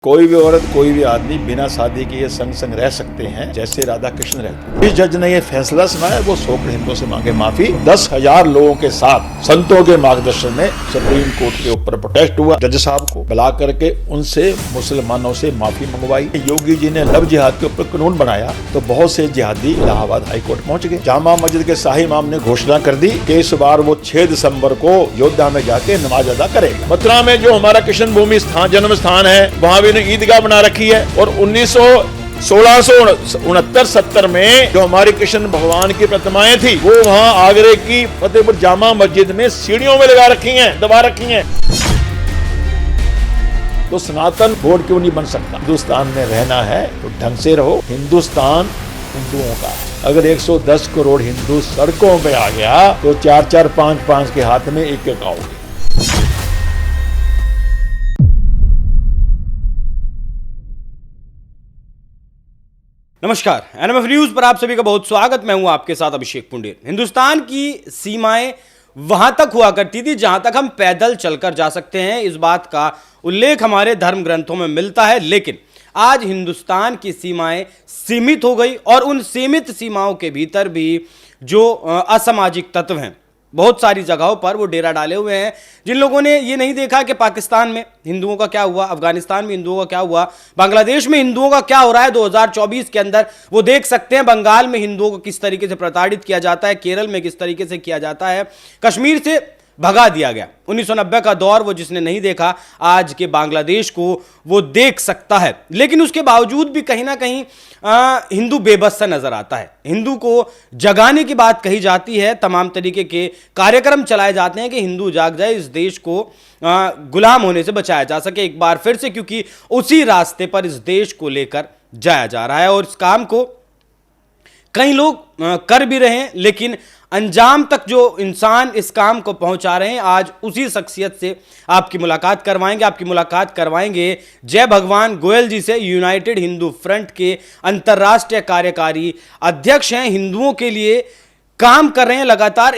कोई भी औरत कोई भी आदमी बिना शादी के संग संग रह सकते हैं जैसे राधा कृष्ण रहते। इस जज ने ये फैसला सुनाया, वो सैकड़ों हिंदुओं से मांगे माफी। 10,000 लोगों के साथ संतों के मार्गदर्शन में सुप्रीम कोर्ट के ऊपर प्रोटेस्ट हुआ। जज साहब को बुला करके उनसे मुसलमानों से माफी मंगवाई। योगी जी ने लव जिहाद के ऊपर कानून बनाया तो बहुत से जिहादी इलाहाबाद हाई कोर्ट पहुंच गए। जामा मस्जिद के शाही इमाम ने घोषणा कर दी कि इस बार वो 6 दिसंबर को अयोध्या में जाके नमाज अदा करेगा। मथुरा में जो हमारा कृष्ण भूमि स्थान जन्म स्थान है वहाँ ने ईदगाह बना रखी है। और 1669-70 में जो हमारी कृष्ण भगवान की प्रतिमाएं थी वो वहां आगरे की फतेहपुर जामा मस्जिद में सीढ़ियों में लगा रखी हैं, दबा रखी हैं। तो सनातन बोर्ड क्यों नहीं बन सकता? हिंदुस्तान में रहना है तो ढंग से रहो। हिंदुस्तान हिंदुओं का, अगर 110 करोड़ हिंदू सड़कों पे आ गया तो 4-4, 5-5 के हाथ में एक आओगे। नमस्कार, एनएमएफ न्यूज पर आप सभी का बहुत स्वागत। मैं हूं आपके साथ अभिषेक पुंडेर। हिंदुस्तान की सीमाएं वहां तक हुआ करती थी जहां तक हम पैदल चलकर जा सकते हैं। इस बात का उल्लेख हमारे धर्म ग्रंथों में मिलता है, लेकिन आज हिंदुस्तान की सीमाएं सीमित हो गई और उन सीमित सीमाओं के भीतर भी जो असामाजिक तत्व हैं बहुत सारी जगहों पर वो डेरा डाले हुए हैं। जिन लोगों ने ये नहीं देखा कि पाकिस्तान में हिंदुओं का क्या हुआ, अफगानिस्तान में हिंदुओं का क्या हुआ, बांग्लादेश में हिंदुओं का क्या हो रहा है 2024 के अंदर, वो देख सकते हैं। बंगाल में हिंदुओं को किस तरीके से प्रताड़ित किया जाता है, केरल में किस तरीके से किया जाता है, कश्मीर से भगा दिया गया। 1990 का दौर वो जिसने नहीं देखा आज के बांग्लादेश को वो देख सकता है। लेकिन उसके बावजूद भी कहीं ना कहीं हिंदू बेबस सा नजर आता है। हिंदू को जगाने की बात कही जाती है, तमाम तरीके के कार्यक्रम चलाए जाते हैं कि हिंदू जाग जाए, इस देश को गुलाम होने से बचाया जा सके एक बार फिर से, क्योंकि उसी रास्ते पर इस देश को लेकर जाया जा रहा है। और इस काम को कई लोग कर भी रहे हैं, लेकिन अंजाम तक जो इंसान इस काम को पहुंचा रहे हैं, आज उसी शख्सियत से आपकी मुलाकात करवाएंगे जय भगवान गोयल जी से। यूनाइटेड हिंदू फ्रंट के अंतर्राष्ट्रीय कार्यकारी अध्यक्ष हैं, हिंदुओं के लिए काम कर रहे हैं लगातार।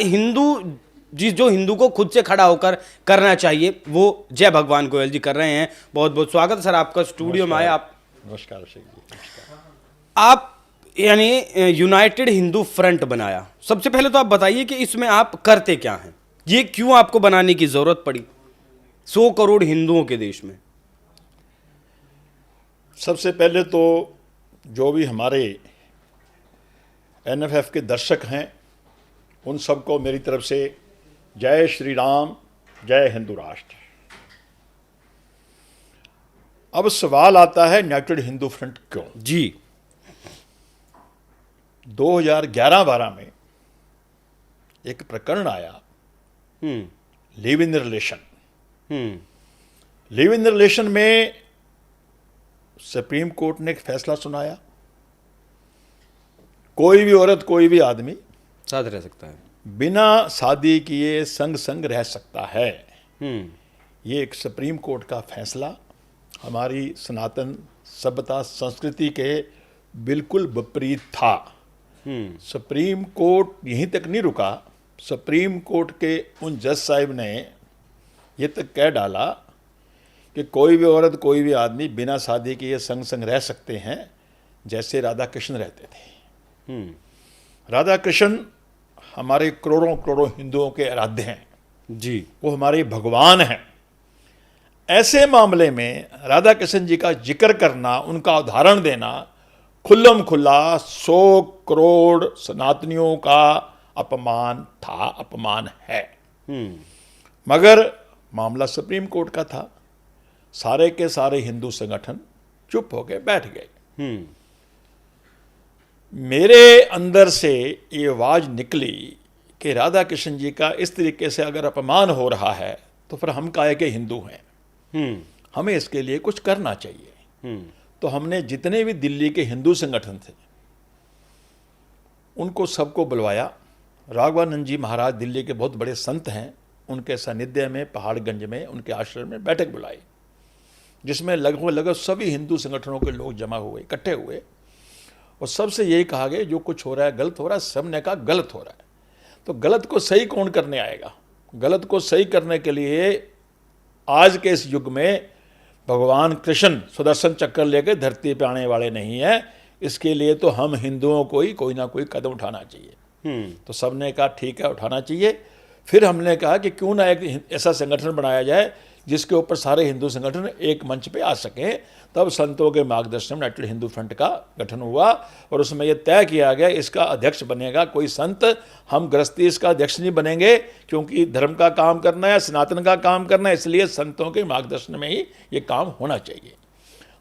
जो हिंदू को खुद से खड़ा होकर करना चाहिए वो जय भगवान गोयल जी कर रहे हैं। बहुत बहुत स्वागत सर आपका स्टूडियो में आए। आप नमस्कार। आप यानी यूनाइटेड हिंदू फ्रंट बनाया, सबसे पहले तो आप बताइए कि इसमें आप करते क्या हैं, ये क्यों आपको बनाने की जरूरत पड़ी 100 करोड़ हिंदुओं के देश में? सबसे पहले तो जो भी हमारे एनएफएफ के दर्शक हैं उन सबको मेरी तरफ से जय श्री राम, जय हिंदू राष्ट्र। अब सवाल आता है यूनाइटेड हिंदू फ्रंट क्यों? जी, 2011-12 में एक प्रकरण आया, live in relation. Live in relation में सुप्रीम कोर्ट ने एक फैसला सुनाया, कोई भी औरत कोई भी आदमी साथ रह सकता है, बिना शादी किए संग संग रह सकता है। ये एक सुप्रीम कोर्ट का फैसला हमारी सनातन सभ्यता संस्कृति के बिल्कुल विपरीत था। सुप्रीम कोर्ट यहीं तक नहीं रुका, सुप्रीम कोर्ट के उन जज साहिब ने ये तक कह डाला कि कोई भी औरत कोई भी आदमी बिना शादी के संग संग रह सकते हैं जैसे राधा कृष्ण रहते थे। राधा कृष्ण हमारे करोड़ों करोड़ों हिंदुओं के आराध्य हैं जी, वो हमारे भगवान हैं। ऐसे मामले में राधा कृष्ण जी का जिक्र करना, उनका उदाहरण देना खुल्लम खुल्ला 100 करोड़ सनातनियों का अपमान था, अपमान है। मगर मामला सुप्रीम कोर्ट का था, सारे के सारे हिंदू संगठन चुप हो गए, बैठ गए। मेरे अंदर से ये आवाज निकली कि राधा कृष्ण जी का इस तरीके से अगर अपमान हो रहा है तो फिर हम काहे के हिंदू हैं, हमें इसके लिए कुछ करना चाहिए। तो हमने जितने भी दिल्ली के हिंदू संगठन थे उनको सबको बुलवाया। राघवानंद जी महाराज दिल्ली के बहुत बड़े संत हैं, उनके सानिध्य में पहाड़गंज में उनके आश्रम में बैठक बुलाई, जिसमें लगभग सभी हिंदू संगठनों के लोग जमा हुए, इकट्ठे हुए। और सबसे यही कहा गया जो कुछ हो रहा है गलत हो रहा है। सब ने कहा गलत हो रहा है, तो गलत को सही कौन करने आएगा? गलत को सही करने के लिए आज के इस युग में भगवान कृष्ण सुदर्शन चक्र लेकर धरती पे आने वाले नहीं है। इसके लिए तो हम हिंदुओं को ही कोई ना कोई कदम उठाना चाहिए। तो सबने कहा ठीक है, उठाना चाहिए। फिर हमने कहा कि क्यों ना एक ऐसा संगठन बनाया जाए जिसके ऊपर सारे हिंदू संगठन एक मंच पे आ सकें। तब संतों के मार्गदर्शन में यूनाइटेड हिंदू फ्रंट का गठन हुआ और उसमें यह तय किया गया इसका अध्यक्ष बनेगा कोई संत। हम गृहस्थी इसका अध्यक्ष नहीं बनेंगे, क्योंकि धर्म का काम करना है, सनातन का काम करना है, इसलिए संतों के मार्गदर्शन में ही ये काम होना चाहिए।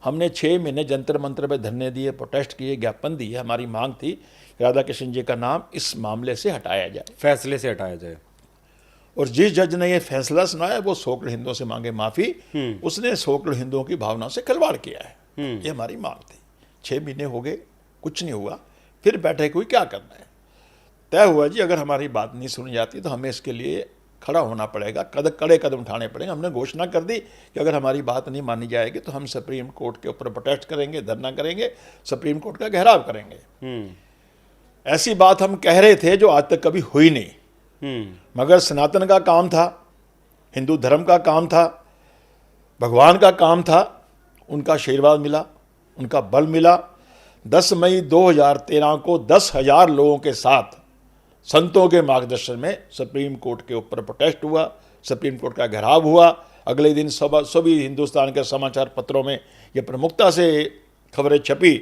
हमने 6 महीने जंतर मंत्र पे धरने दिए, प्रोटेस्ट किए, ज्ञापन दिए। हमारी मांग थी राधा कृष्ण जी का नाम इस मामले से हटाया जाए, फैसले से हटाया जाए। और जिस जज ने ये फैसला सुनाया वो 100 करोड़ हिंदुओं से मांगे माफी। उसने 100 करोड़ हिंदुओं की भावना से खिलवाड़ किया है। ये हमारी मांग थी। 6 महीने हो गए, कुछ नहीं हुआ। फिर बैठक हुई, क्या करना है। तय हुआ जी अगर हमारी बात नहीं सुनी जाती तो हमें इसके लिए खड़ा होना पड़ेगा, कड़े कदम उठाने पड़ेंगे। हमने घोषणा कर दी कि अगर हमारी बात नहीं मानी जाएगी तो हम सुप्रीम कोर्ट के ऊपर प्रोटेस्ट करेंगे, धरना करेंगे, सुप्रीम कोर्ट का घेराव करेंगे। ऐसी बात हम कह रहे थे जो आज तक कभी हुई नहीं। मगर सनातन का काम था, हिंदू धर्म का काम था, भगवान का काम था। उनका आशीर्वाद मिला, उनका बल मिला। 10 मई 2013 को 10,000 लोगों के साथ संतों के मार्गदर्शन में सुप्रीम कोर्ट के ऊपर प्रोटेस्ट हुआ, सुप्रीम कोर्ट का घेराव हुआ। अगले दिन सभी हिंदुस्तान के समाचार पत्रों में ये प्रमुखता से खबरें छपी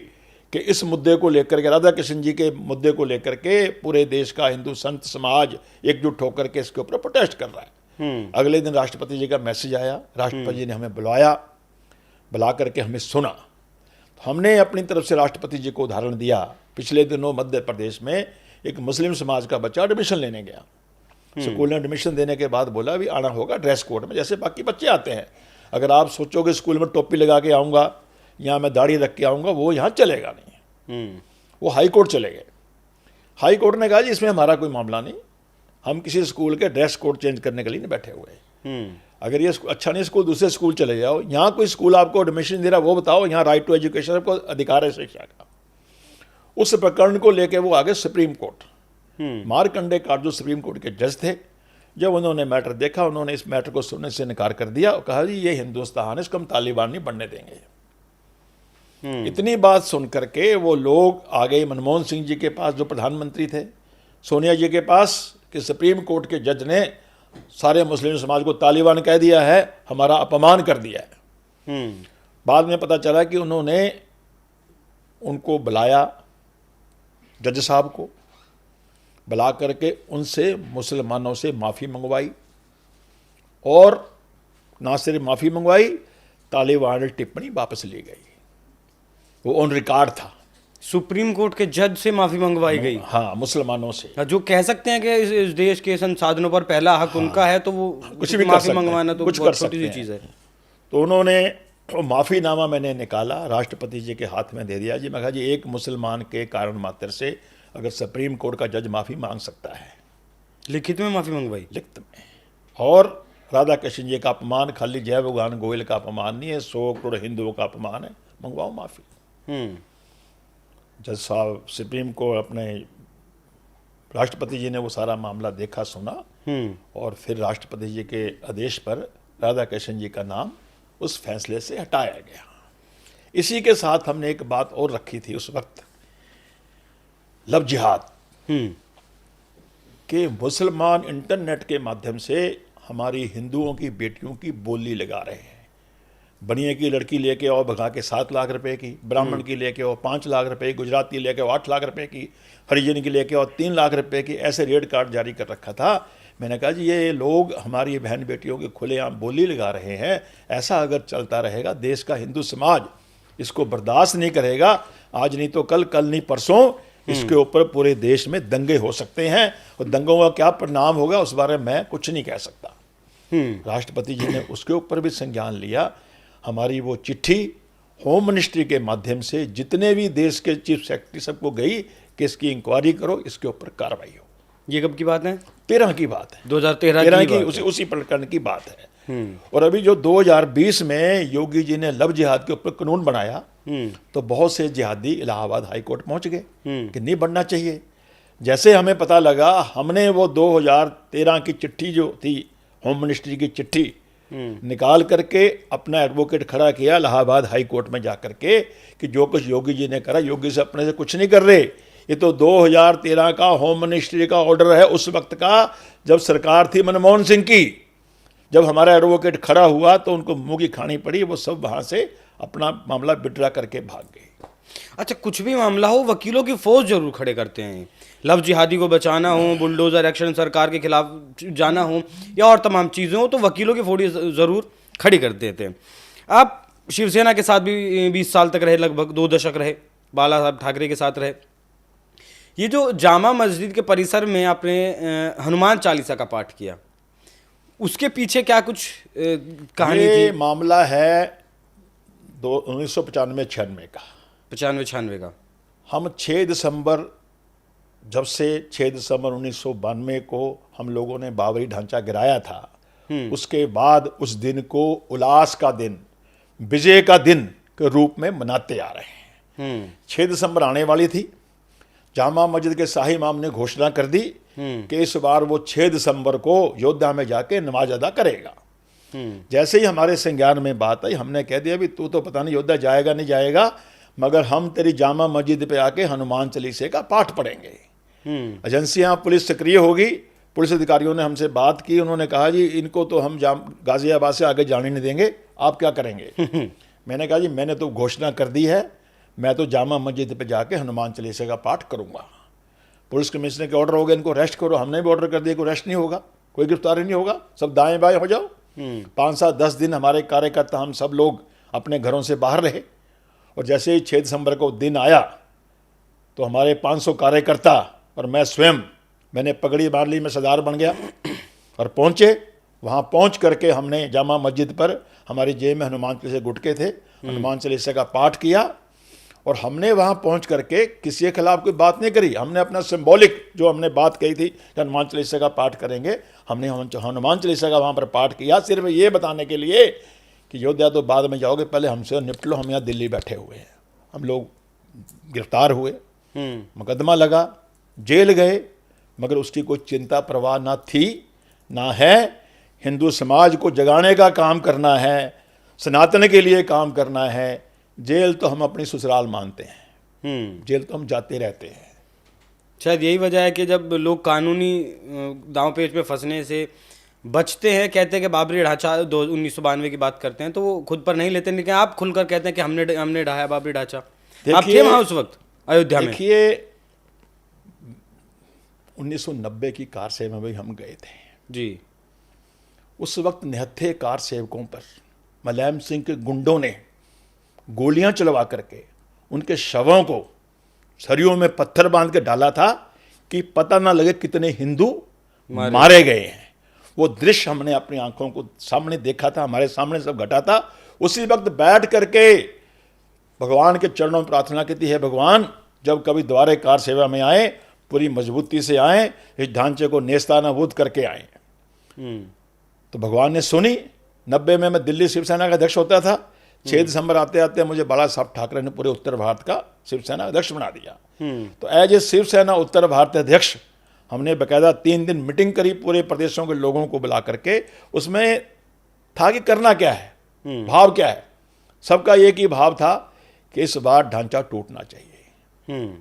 कि इस मुद्दे को लेकर के, राधा कृष्ण जी के मुद्दे को लेकर के पूरे देश का हिंदू संत समाज एकजुट होकर के इसके ऊपर प्रोटेस्ट कर रहा है। अगले दिन राष्ट्रपति जी का मैसेज आया, राष्ट्रपति जी ने हमें बुला करके हमें सुना। तो हमने अपनी तरफ से राष्ट्रपति जी को उदाहरण दिया। पिछले दिनों मध्य प्रदेश में एक मुस्लिम समाज का बच्चा एडमिशन लेने गया। स्कूल ने एडमिशन देने के बाद बोला भी आना होगा ड्रेस कोड में, जैसे बाकी बच्चे आते हैं। अगर आप सोचोगे स्कूल में टोपी लगा के आऊँगा, यहाँ मैं दाढ़ी रख के आऊँगा, वो यहाँ चलेगा नहीं। वो हाई कोर्ट चले गए। हाई कोर्ट ने कहा जी इसमें हमारा कोई मामला नहीं, हम किसी स्कूल के ड्रेस कोड चेंज करने के लिए नहीं बैठे हुए। अगर ये अच्छा नहीं स्कूल, दूसरे स्कूल चले जाओ। यहाँ कोई स्कूल आपको एडमिशन दे रहा वो बताओ, यहाँ राइट टू एजुकेशन आपको अधिकार है शिक्षा का। उस प्रकरण को लेकर वो आगे सुप्रीम कोर्ट। मार्कंडे कार जो सुप्रीम कोर्ट के जज थे, जब उन्होंने मैटर देखा उन्होंने इस मैटर को सुनने से इनकार कर दिया और कहा जी ये हिंदुस्तान है, इसको हम तालिबान नहीं बनने देंगे। इतनी बात सुन करके वो लोग आ गए मनमोहन सिंह जी के पास जो प्रधानमंत्री थे, सोनिया जी के पास, कि सुप्रीम कोर्ट के जज ने सारे मुस्लिम समाज को तालिबान कह दिया है, हमारा अपमान कर दिया है। बाद में पता चला कि उन्होंने उनको बुलाया, जज साहब को बुला करके उनसे मुसलमानों से माफ़ी मंगवाई और ना सिर्फ माफ़ी मंगवाई, तालिबान की टिप्पणी वापस ली गई। वो ऑन रिकॉर्ड था। सुप्रीम कोर्ट के जज से माफी मंगवाई गई। हाँ, मुसलमानों से, जो कह सकते हैं कि इस देश के संसाधनों पर पहला हक उनका है, तो वो कुछ भी माफी मंगवाना तो कुछ बहुत छोटी सी चीज़ है। तो उन्होंने माफ़ीनामा मैंने निकाला, राष्ट्रपति जी के हाथ में दे दिया। जी मैं कहा जी एक मुसलमान के कारण मात्र से अगर सुप्रीम कोर्ट का जज माफ़ी मांग सकता है, लिखित में माफी मंगवाई, लिखित में। और राधा कृष्ण जी का अपमान खाली जय भगवान गोयल का अपमान नहीं है, 100 करोड़ हिंदुओं का अपमान है, मंगवाओ माफ़ी। जज साहब सुप्रीम कोर्ट अपने राष्ट्रपति जी ने वो सारा मामला देखा, सुना और फिर राष्ट्रपति जी के आदेश पर राधा कृष्ण जी का नाम उस फैसले से हटाया गया। इसी के साथ हमने एक बात और रखी थी उस वक्त, लव जिहाद कि मुसलमान इंटरनेट के माध्यम से हमारी हिंदुओं की बेटियों की बोली लगा रहे हैं। बनिए की लड़की लेके आओ भगा के 7 लाख रुपए की, ब्राह्मण की लेके आओ 5 लाख रुपए की, गुजराती लेके आओ 8 लाख रुपए की, हरिजन की लेके आओ 3 लाख रुपए की, ऐसे रेड कार्ड जारी कर रखा था। मैंने कहा जी ये लोग हमारी बहन बेटियों की खुलेआम बोली लगा रहे हैं। ऐसा अगर चलता रहेगा देश का हिंदू समाज इसको बर्दाश्त नहीं करेगा। आज नहीं तो कल, कल नहीं परसों इसके ऊपर पूरे देश में दंगे हो सकते हैं और दंगों का क्या परिणाम होगा उस बारे में मैं कुछ नहीं कह सकता। राष्ट्रपति जी ने उसके ऊपर भी संज्ञान लिया। हमारी वो चिट्ठी होम मिनिस्ट्री के माध्यम से जितने भी देश के चीफ सेक्रेटरी सबको गई कि इसकी इंक्वायरी करो, इसके ऊपर कार्रवाई हो। ये कब की बात है? 13 की बात है, 2013 की उसी प्रकरण की बात है। और अभी जो 2020 में योगी जी ने लव जिहाद के ऊपर कानून बनाया तो बहुत से जिहादी इलाहाबाद हाई कोर्ट पहुंच गए कि नहीं बनना चाहिए। जैसे हमें पता लगा, हमने वो 2013 की चिट्ठी जो थी होम मिनिस्ट्री की चिट्ठी निकाल करके अपना एडवोकेट खड़ा किया इलाहाबाद हाई कोर्ट में जाकर के कि जो कुछ योगी जी ने करा, योगी से अपने से कुछ नहीं कर रहे, ये तो 2013 का होम मिनिस्ट्री का ऑर्डर है, उस वक्त का जब सरकार थी मनमोहन सिंह की। जब हमारा एडवोकेट खड़ा हुआ तो उनको मुंह की खानी पड़ी, वो सब वहाँ से अपना मामला विड्रा करके भाग गए। अच्छा, कुछ भी मामला हो वकीलों की फौज जरूर खड़े करते हैं। लव जिहादी को बचाना हो, बुलडोजर एक्शन सरकार के खिलाफ जाना हो या और तमाम चीज़ें हो तो वकीलों की फौज ज़रूर खड़ी कर देते हैं। आप शिवसेना के साथ भी 20 साल तक रहे, लगभग 2 दशक रहे, बाला साहब ठाकरे के साथ रहे। ये जो जामा मस्जिद के परिसर में आपने हनुमान चालीसा का पाठ किया, उसके पीछे क्या कुछ कहानी ये थी? मामला है 1995-96 का। 95-96 का। हम 6 दिसंबर, जब से 6 दिसंबर 1992 को हम लोगों ने बाबरी ढांचा गिराया था, उसके बाद उस दिन को उल्लास का दिन, विजय का दिन के रूप में मनाते आ रहे हैं। 6 दिसंबर आने वाली थी, जामा मस्जिद के शाही इमाम ने घोषणा कर दी कि इस बार वो 6 दिसंबर को अयोध्या में जाके नमाज अदा करेगा। जैसे ही हमारे संज्ञान में बात आई, हमने कह दिया भी तू तो पता नहीं अयोध्या जाएगा नहीं जाएगा, मगर हम तेरी जामा मस्जिद पे आके हनुमान चालीसे का पाठ पढ़ेंगे। एजेंसियां, पुलिस सक्रिय होगी। पुलिस अधिकारियों ने हमसे बात की, उन्होंने कहा जी इनको तो हम गाजियाबाद से आगे जाने नहीं देंगे, आप क्या करेंगे? मैंने कहा जी मैंने तो घोषणा कर दी है, मैं तो जामा मस्जिद पे जाके हनुमान चालीसे का पाठ करूंगा। पुलिस कमिश्नर के ऑर्डर हो गए, इनको अरेस्ट करो। हमने भी ऑर्डर कर दिया, कोई अरेस्ट नहीं होगा, कोई गिरफ्तारी नहीं होगा, सब दाएं बाएं हो जाओ। 5-7-10 दिन हमारे कार्यकर्ता, हम सब लोग अपने घरों से बाहर रहे। और जैसे ही 6 दिसंबर को दिन आया तो हमारे 500 कार्यकर्ता और मैं स्वयं, मैंने पगड़ी बांध ली, मैं सरदार बन गया और पहुँचे। वहाँ पहुँच करके हमने जामा मस्जिद पर, हमारी जेब में हनुमान चालीसा गुटके थे, हनुमान चालीसा का पाठ किया। और हमने वहाँ पहुँच करके किसी के खिलाफ कोई बात नहीं करी। हमने अपना सिंबॉलिक जो हमने बात कही थी कि हनुमान चालीसा का पाठ करेंगे, हमने हनुमान चालीसा का वहाँ पर पाठ किया, सिर्फ ये बताने के लिए कि अयोध्या तो बाद में जाओगे, पहले हमसे निपट लो, हम यहाँ दिल्ली बैठे हुए हैं। हम लोग गिरफ्तार हुए, मुकदमा लगा, जेल गए, मगर उसकी कोई चिंता परवाह ना थी ना है। हिंदू समाज को जगाने का काम करना है, सनातन के लिए काम करना है। जेल तो हम अपनी ससुराल मानते हैं, जेल तो हम जाते रहते हैं। शायद यही वजह है कि जब लोग कानूनी दांव पेच पे फंसने से बचते हैं, कहते हैं कि बाबरी ढांचा 1992 की बात करते हैं, तो वो खुद पर नहीं लेते, लेकिन आप खुलकर कहते हैं कि हमने ढाया बाबरी ढांचा। आप थे वहाँ उस वक्त अयोध्या में? देखिए 1990 की कार सेवा में हम गए थे जी। उस वक्त निहत्थे कार सेवकों पर मुलायम सिंह के गुंडों ने गोलियां चलवा करके उनके शवों को सरियों में पत्थर बांध के डाला था कि पता ना लगे कितने हिंदू मारे गए हैं। वो दृश्य हमने अपनी आंखों को सामने देखा था, हमारे सामने सब घटा था। उसी वक्त बैठ करके भगवान के चरणों में प्रार्थना की थी, है भगवान जब कभी द्वारे कार सेवा में आए पूरी मजबूती से आए, इस ढांचे को नेस्तानाबूद करके आए। तो भगवान ने सुनी। 90 में मैं दिल्ली शिवसेना का अध्यक्ष होता था। 6 दिसंबर आते आते मुझे बाला साहब ठाकरे ने पूरे उत्तर भारत का शिवसेना अध्यक्ष बना दिया। तो एज ए शिवसेना उत्तर भारत अध्यक्ष हमने बकायदा 3 दिन मीटिंग करी पूरे प्रदेशों के लोगों को बुला करके। उसमें था कि करना क्या है, भाव क्या है। सबका एक ही भाव था कि इस बार ढांचा टूटना चाहिए।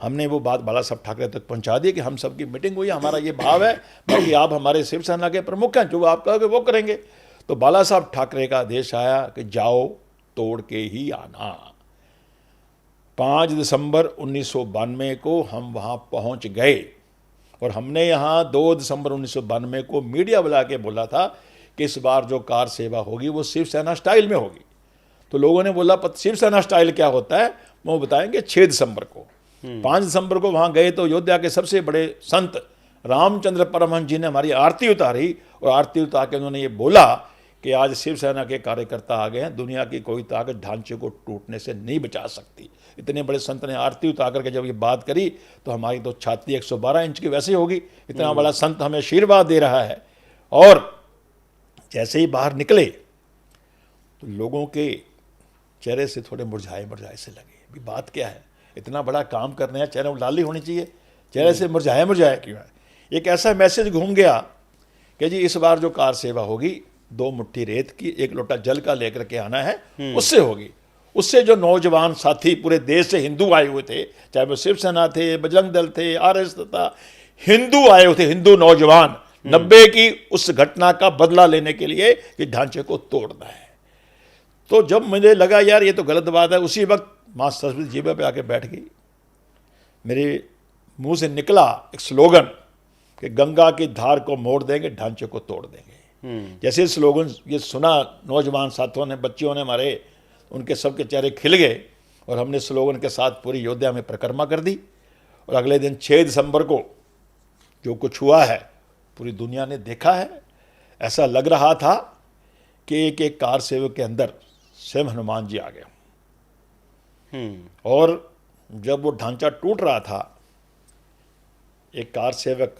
हमने वो बात बाला साहब ठाकरे तक पहुंचा दी कि हम सबकी मीटिंग हुई, हमारा ये भाव है, बाकी आप हमारे शिवसेना के प्रमुख हैं, जो आप कहोगे वो करेंगे। तो बाला साहब ठाकरे का आदेश आया कि जाओ तोड़ के ही आना। 5 दिसंबर 1992 को हम वहाँ पहुँच गए और हमने यहाँ 2 दिसंबर 1992 को मीडिया बुला के बोला था कि इस बार जो कार सेवा होगी वो शिवसेना स्टाइल में होगी। तो लोगों ने बोला शिवसेना स्टाइल क्या होता है, वो बताएंगे 6 दिसंबर को। 5 दिसंबर को वहाँ गए तो अयोध्या के सबसे बड़े संत रामचंद्र परमहंस जी ने हमारी आरती उतारी और आरती उतार के उन्होंने ये बोला कि आज शिवसेना के कार्यकर्ता आ गए हैं, दुनिया की कोई ताकत ढांचे को टूटने से नहीं बचा सकती। इतने बड़े संत ने आरती उतार करके जब ये बात करी तो हमारी तो छाती 112 इंच की वैसे होगी। इतना बड़ा संत हमें आशीर्वाद दे रहा है। और जैसे ही बाहर निकले तो लोगों के चेहरे से थोड़े मुरझाए मुरझाए से लगे। अभी बात क्या है, इतना बड़ा काम करने हैं, चेहरे में लाली होनी चाहिए, चेहरे से मुरझाए मुरझाए क्यों है। एक ऐसा मैसेज घूम गया कि जी इस बार जो कार सेवा होगी 2 मुट्ठी रेत की, 1 लोटा जल का लेकर के आना है, उससे होगी। उससे जो नौजवान साथी पूरे देश से हिंदू आए हुए थे, चाहे वो शिवसेना थे, बजरंग दल थे, आरएसएस था, हिंदू आए हुए थे, हिंदू नौजवान 90 की उस घटना का बदला लेने के लिए कि ढांचे को तोड़ना है। तो जब मुझे लगा यार ये तो गलत बात है, उसी वक्त माँ सरस्वती जीवा पे आके बैठ गई। मेरे मुंह से निकला एक स्लोगन कि गंगा की धार को मोड़ देंगे, ढांचे को तोड़ देंगे। जैसे स्लोगन ये सुना नौजवान साथियों ने, बच्चियों ने हमारे, उनके सबके चेहरे खिल गए और हमने स्लोगन के साथ पूरी अयोध्या में परिक्रमा कर दी। और अगले दिन 6 दिसंबर को जो कुछ हुआ है पूरी दुनिया ने देखा है। ऐसा लग रहा था कि एक एक कार सेवक के अंदर स्वयं हनुमान जी आ गए। और जब वो ढांचा टूट रहा था, एक कार सेवक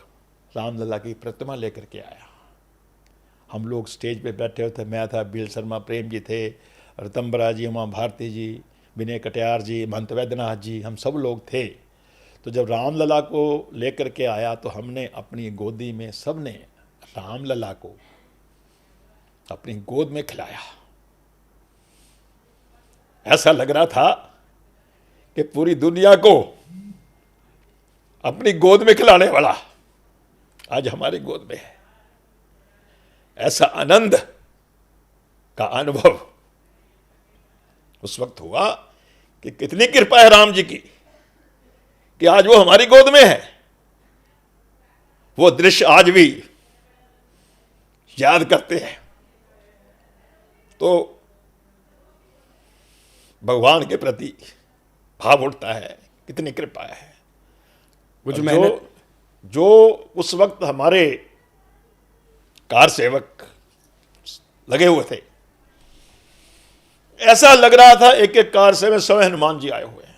रामलला की प्रतिमा लेकर के आया। हम लोग स्टेज पे बैठे हुए थे, मैं था, बीएल शर्मा प्रेम जी थे, रतम्बरा जी, उमा भारती जी, विनय कटियार जी, महंत वैद्यनाथ जी, हम सब लोग थे। तो जब रामलला को लेकर के आया तो हमने अपनी गोदी में सबने रामलला को अपनी गोद में खिलाया। ऐसा लग रहा था कि पूरी दुनिया को अपनी गोद में खिलाने वाला आज हमारी गोद में है। ऐसा आनंद का अनुभव उस वक्त हुआ कि कितनी कृपा है राम जी की कि आज वो हमारी गोद में है। वो दृश्य आज भी याद करते हैं तो भगवान के प्रति भाव उठता है, कितनी कृपा है। जो उस वक्त हमारे कार सेवक लगे हुए थे, ऐसा लग रहा था एक एक कार सेवक स्वयं हनुमान जी आए हुए हैं।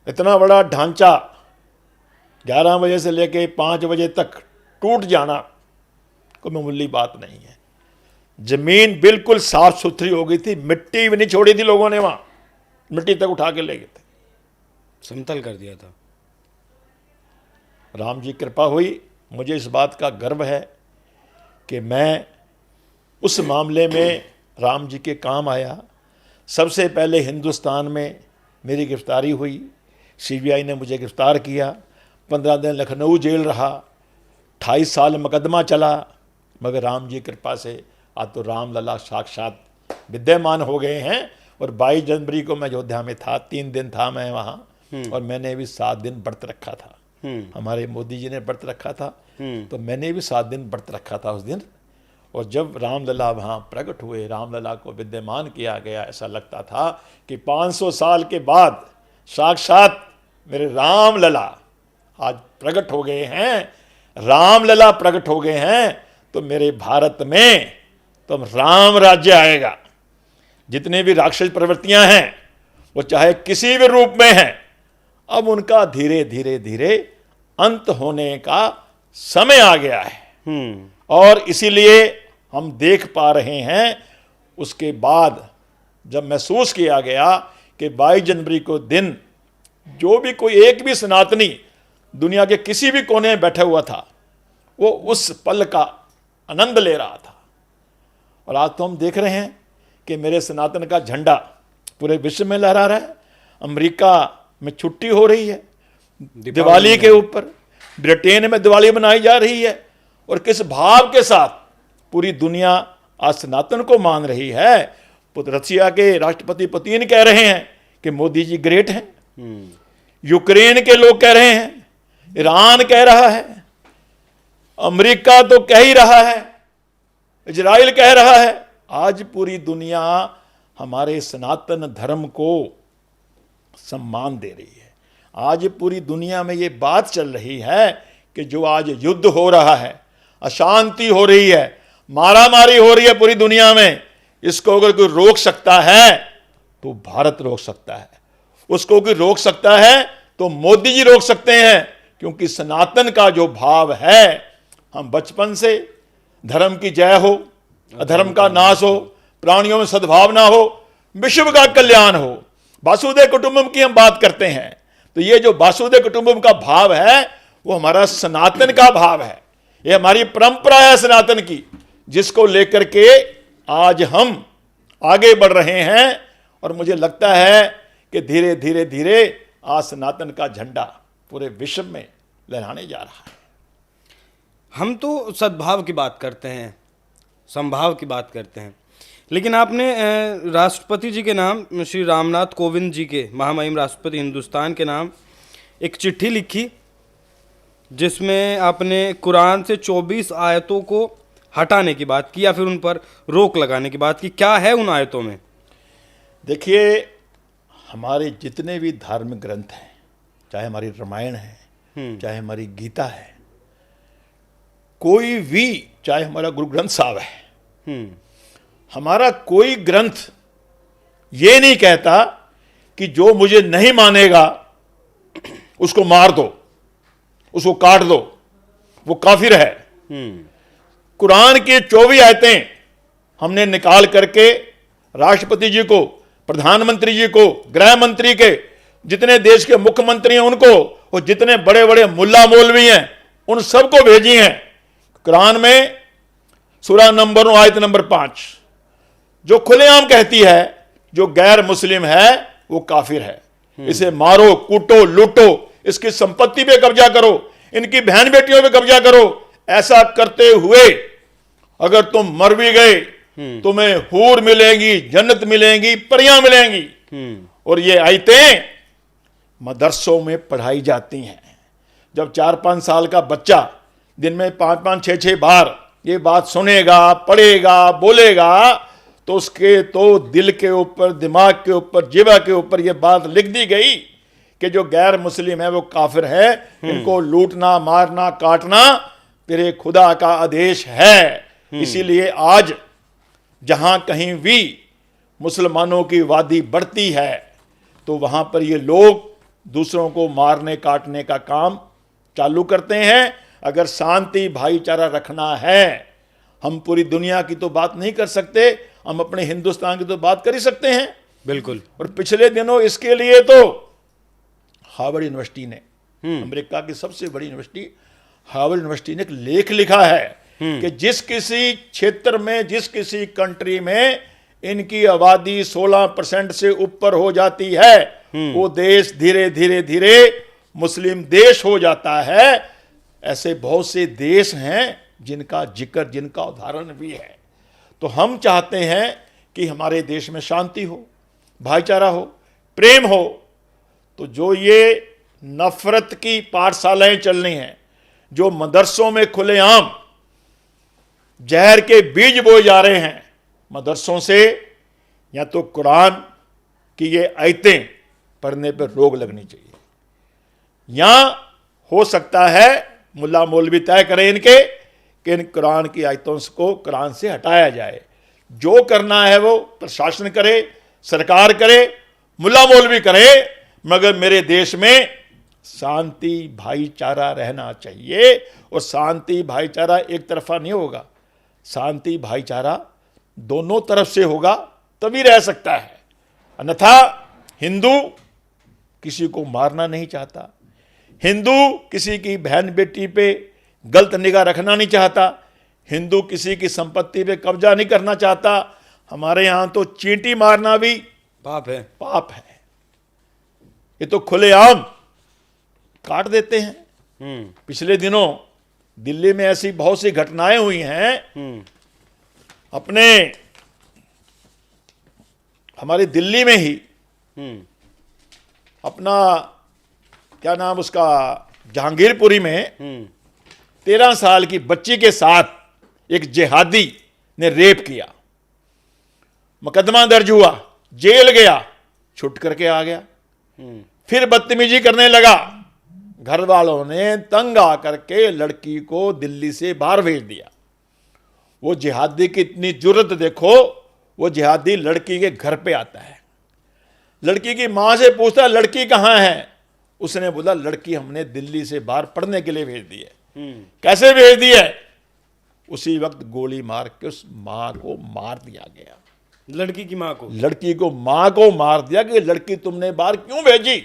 इतना बड़ा ढांचा 11 बजे से लेके 5 बजे तक टूट जाना कोई मामूली बात नहीं है। जमीन बिल्कुल साफ सुथरी हो गई थी, मिट्टी भी नहीं छोड़ी थी लोगों ने, वहां मिट्टी तक उठा के ले गए थे, समतल कर दिया था। राम जी कृपा हुई। मुझे इस बात का गर्व है कि मैं उस मामले में राम जी के काम आया। सबसे पहले हिंदुस्तान में मेरी गिरफ्तारी हुई, सीबीआई ने मुझे गिरफ्तार किया, 15 दिन लखनऊ जेल रहा, 28 साल मुकदमा चला, मगर राम जी कृपा से आज तो रामलला साक्षात विद्यमान हो गए हैं। और 22 जनवरी को मैं अयोध्या में था, 3 दिन था मैं वहाँ, और मैंने भी 7 दिन व्रत रखा था। हमारे मोदी जी ने व्रत रखा था, तो मैंने भी 7 दिन व्रत रखा था उस दिन। और जब रामलला वहाँ प्रकट हुए, रामलला को विद्यमान किया गया, ऐसा लगता था कि 500 साल के बाद साक्षात मेरे रामलला आज प्रकट हो गए हैं। रामलला प्रकट हो गए हैं तो मेरे भारत में तो राम राज्य आएगा। जितने भी राक्षस प्रवृत्तियां हैं वो चाहे किसी भी रूप में हैं, अब उनका धीरे धीरे धीरे अंत होने का समय आ गया है। और इसीलिए हम देख पा रहे हैं उसके बाद जब महसूस किया गया कि 22 जनवरी को दिन जो भी कोई एक भी सनातनी दुनिया के किसी भी कोने में बैठा हुआ था वो उस पल का आनंद ले रहा था। और आज तो हम देख रहे हैं कि मेरे सनातन का झंडा पूरे विश्व में लहरा रहा है। अमेरिका में छुट्टी हो रही है दिवाली के ऊपर, ब्रिटेन में दिवाली मनाई जा रही है, और किस भाव के साथ पूरी दुनिया आज सनातन को मान रही है। रसिया के राष्ट्रपति पुतिन कह रहे हैं कि मोदी जी ग्रेट हैं, यूक्रेन के लोग कह रहे हैं, ईरान कह रहा है, अमेरिका तो कह ही रहा है, इजराइल कह रहा है। आज पूरी दुनिया हमारे सनातन धर्म को सम्मान दे रही है। आज पूरी दुनिया में ये बात चल रही है कि जो आज युद्ध हो रहा है, अशांति हो रही है, मारामारी हो रही है पूरी दुनिया में, इसको अगर कोई रोक सकता है तो भारत रोक सकता है। उसको कोई रोक सकता है तो मोदी जी रोक सकते हैं, क्योंकि सनातन का जो भाव है, हम बचपन से धर्म की जय हो, अधर्म का नाश हो, प्राणियों में सद्भावना हो, विश्व का कल्याण हो, वासुदेव कुटुंबम की हम बात करते हैं। तो ये जो वासुदेव कुटुंबम का भाव है वो हमारा सनातन का भाव है, ये हमारी परंपरा है सनातन की। जिसको लेकर के आज हम आगे बढ़ रहे हैं। और मुझे लगता है कि धीरे धीरे धीरे आज सनातन का झंडा पूरे विश्व में लहराने जा रहा है। हम तो सद्भाव की बात करते हैं, संभाव की बात करते हैं, लेकिन आपने राष्ट्रपति जी के नाम, श्री रामनाथ कोविंद जी के, महामहिम राष्ट्रपति हिंदुस्तान के नाम एक चिट्ठी लिखी, जिसमें आपने कुरान से 24 आयतों को हटाने की बात की या फिर उन पर रोक लगाने की बात की। क्या है उन आयतों में? देखिए, हमारे जितने भी धार्मिक ग्रंथ हैं, चाहे हमारी रामायण है, चाहे हमारी गीता है, कोई भी, चाहे हमारा गुरु ग्रंथ साहब है, हमारा कोई ग्रंथ ये नहीं कहता कि जो मुझे नहीं मानेगा उसको मार दो, उसको काट दो, वो काफिर है। कुरान की 24 आयतें हमने निकाल करके राष्ट्रपति जी को, प्रधानमंत्री जी को, गृह मंत्री के, जितने देश के मुख्यमंत्री हैं उनको, और जितने बड़े बड़े मुल्ला मौलवी हैं उन सबको भेजी हैं। कुरान में सूरा नंबर 9 आयत नंबर 5 जो खुलेआम कहती है जो गैर मुस्लिम है वो काफिर है, इसे मारो, कूटो, लूटो, इसकी संपत्ति पे कब्जा करो, इनकी बहन बेटियों पे कब्जा करो। ऐसा करते हुए अगर तुम मर भी गए तुम्हें हूर मिलेंगी, जन्नत मिलेंगी, परियां मिलेंगी। और ये आयतें मदरसों में पढ़ाई जाती हैं। जब 4-5 साल का बच्चा दिन में 5-5, 6-6 बार ये बात सुनेगा, पढ़ेगा, बोलेगा, तो उसके तो दिल के ऊपर, दिमाग के ऊपर, जिवा के ऊपर ये बात लिख दी गई कि जो गैर मुस्लिम है वो काफिर है, इनको लूटना, मारना, काटना तेरे खुदा का आदेश है। इसीलिए आज जहां कहीं भी मुसलमानों की वादी बढ़ती है तो वहां पर ये लोग दूसरों को मारने काटने का काम चालू करते हैं। अगर शांति भाईचारा रखना है, हम पूरी दुनिया की तो बात नहीं कर सकते, हम अपने हिंदुस्तान की तो बात कर ही सकते हैं। बिल्कुल। और पिछले दिनों इसके लिए तो हार्वर्ड यूनिवर्सिटी ने, अमेरिका की सबसे बड़ी यूनिवर्सिटी हार्वर्ड यूनिवर्सिटी ने एक लेख लिखा है कि जिस किसी क्षेत्र में, जिस किसी कंट्री में इनकी आबादी 16% से ऊपर हो जाती है वो देश धीरे धीरे धीरे मुस्लिम देश हो जाता है। ऐसे बहुत से देश हैं जिनका जिक्र, जिनका उदाहरण भी है। तो हम चाहते हैं कि हमारे देश में शांति हो, भाईचारा हो, प्रेम हो। तो जो ये नफरत की पाठशालाएं चल रही हैं, जो मदरसों में खुलेआम जहर के बीज बोए जा रहे हैं, मदरसों से या तो कुरान की ये आयतें पढ़ने पर रोक लगनी चाहिए, या हो सकता है मुल्ला मौलवी तय करें इनके कि इन कुरान की आयतों को कुरान से हटाया जाए। जो करना है वो प्रशासन करे, सरकार करे, मुल्ला मौलवी करे, मगर मेरे देश में शांति भाईचारा रहना चाहिए। और शांति भाईचारा एक तरफा नहीं होगा, शांति भाईचारा दोनों तरफ से होगा तभी रह सकता है। अन्यथा हिंदू किसी को मारना नहीं चाहता, हिंदू किसी की बहन बेटी पे गलत निगाह रखना नहीं चाहता, हिंदू किसी की संपत्ति पे कब्जा नहीं करना चाहता। हमारे यहां तो चींटी मारना भी पाप है, पाप है। ये तो खुलेआम काट देते हैं। पिछले दिनों दिल्ली में ऐसी बहुत सी घटनाएं हुई हैं। अपने हमारी दिल्ली में ही अपना क्या नाम उसका, जहांगीरपुरी में 13 साल की बच्ची के साथ एक जिहादी ने रेप किया। मुकदमा दर्ज हुआ, जेल गया, छुट करके आ गया, फिर बदतमीजी करने लगा। घर वालों ने तंग आकर के लड़की को दिल्ली से बाहर भेज दिया। वो जिहादी की इतनी जुर्रत देखो, वो जिहादी लड़की के घर पे आता है, लड़की की मां से पूछता लड़की कहां है। उसने बोला लड़की हमने दिल्ली से बाहर पढ़ने के लिए भेज दी है। कैसे भेज दी है? उसी वक्त गोली मार के उस मां को मार दिया गया। लड़की की मां को, लड़की को, मां को मार दिया कि लड़की तुमने बाहर क्यों भेजी।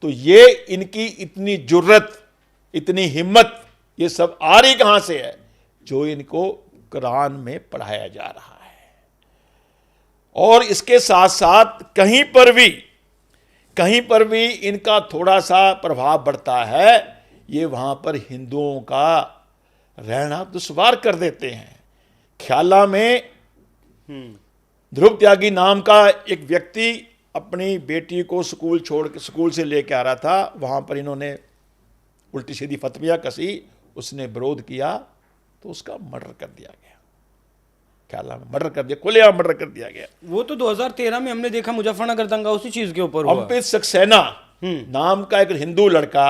तो ये इनकी इतनी जुर्रत, इतनी हिम्मत, ये सब आ रही कहां से है? जो इनको कुरान में पढ़ाया जा रहा है। और इसके साथ साथ कहीं पर भी इनका थोड़ा सा प्रभाव बढ़ता है, ये वहां पर हिंदुओं का रहना दुश्वार कर देते हैं। ख्याला में ध्रुव त्यागी नाम का एक व्यक्ति अपनी बेटी को स्कूल से लेकर आ रहा था, वहां पर इन्होंने उल्टी सीधी फतवियां कसी, उसने विरोध किया तो उसका मर्डर कर दिया गया। ख्याला में मर्डर कर दिया, खुलेआम मर्डर कर दिया गया। वो तो 2013 में हमने देखा, मुजफ्फरनगर दंगा उसी चीज के ऊपर हुआ। अमृत सक्सेना नाम का एक हिंदू लड़का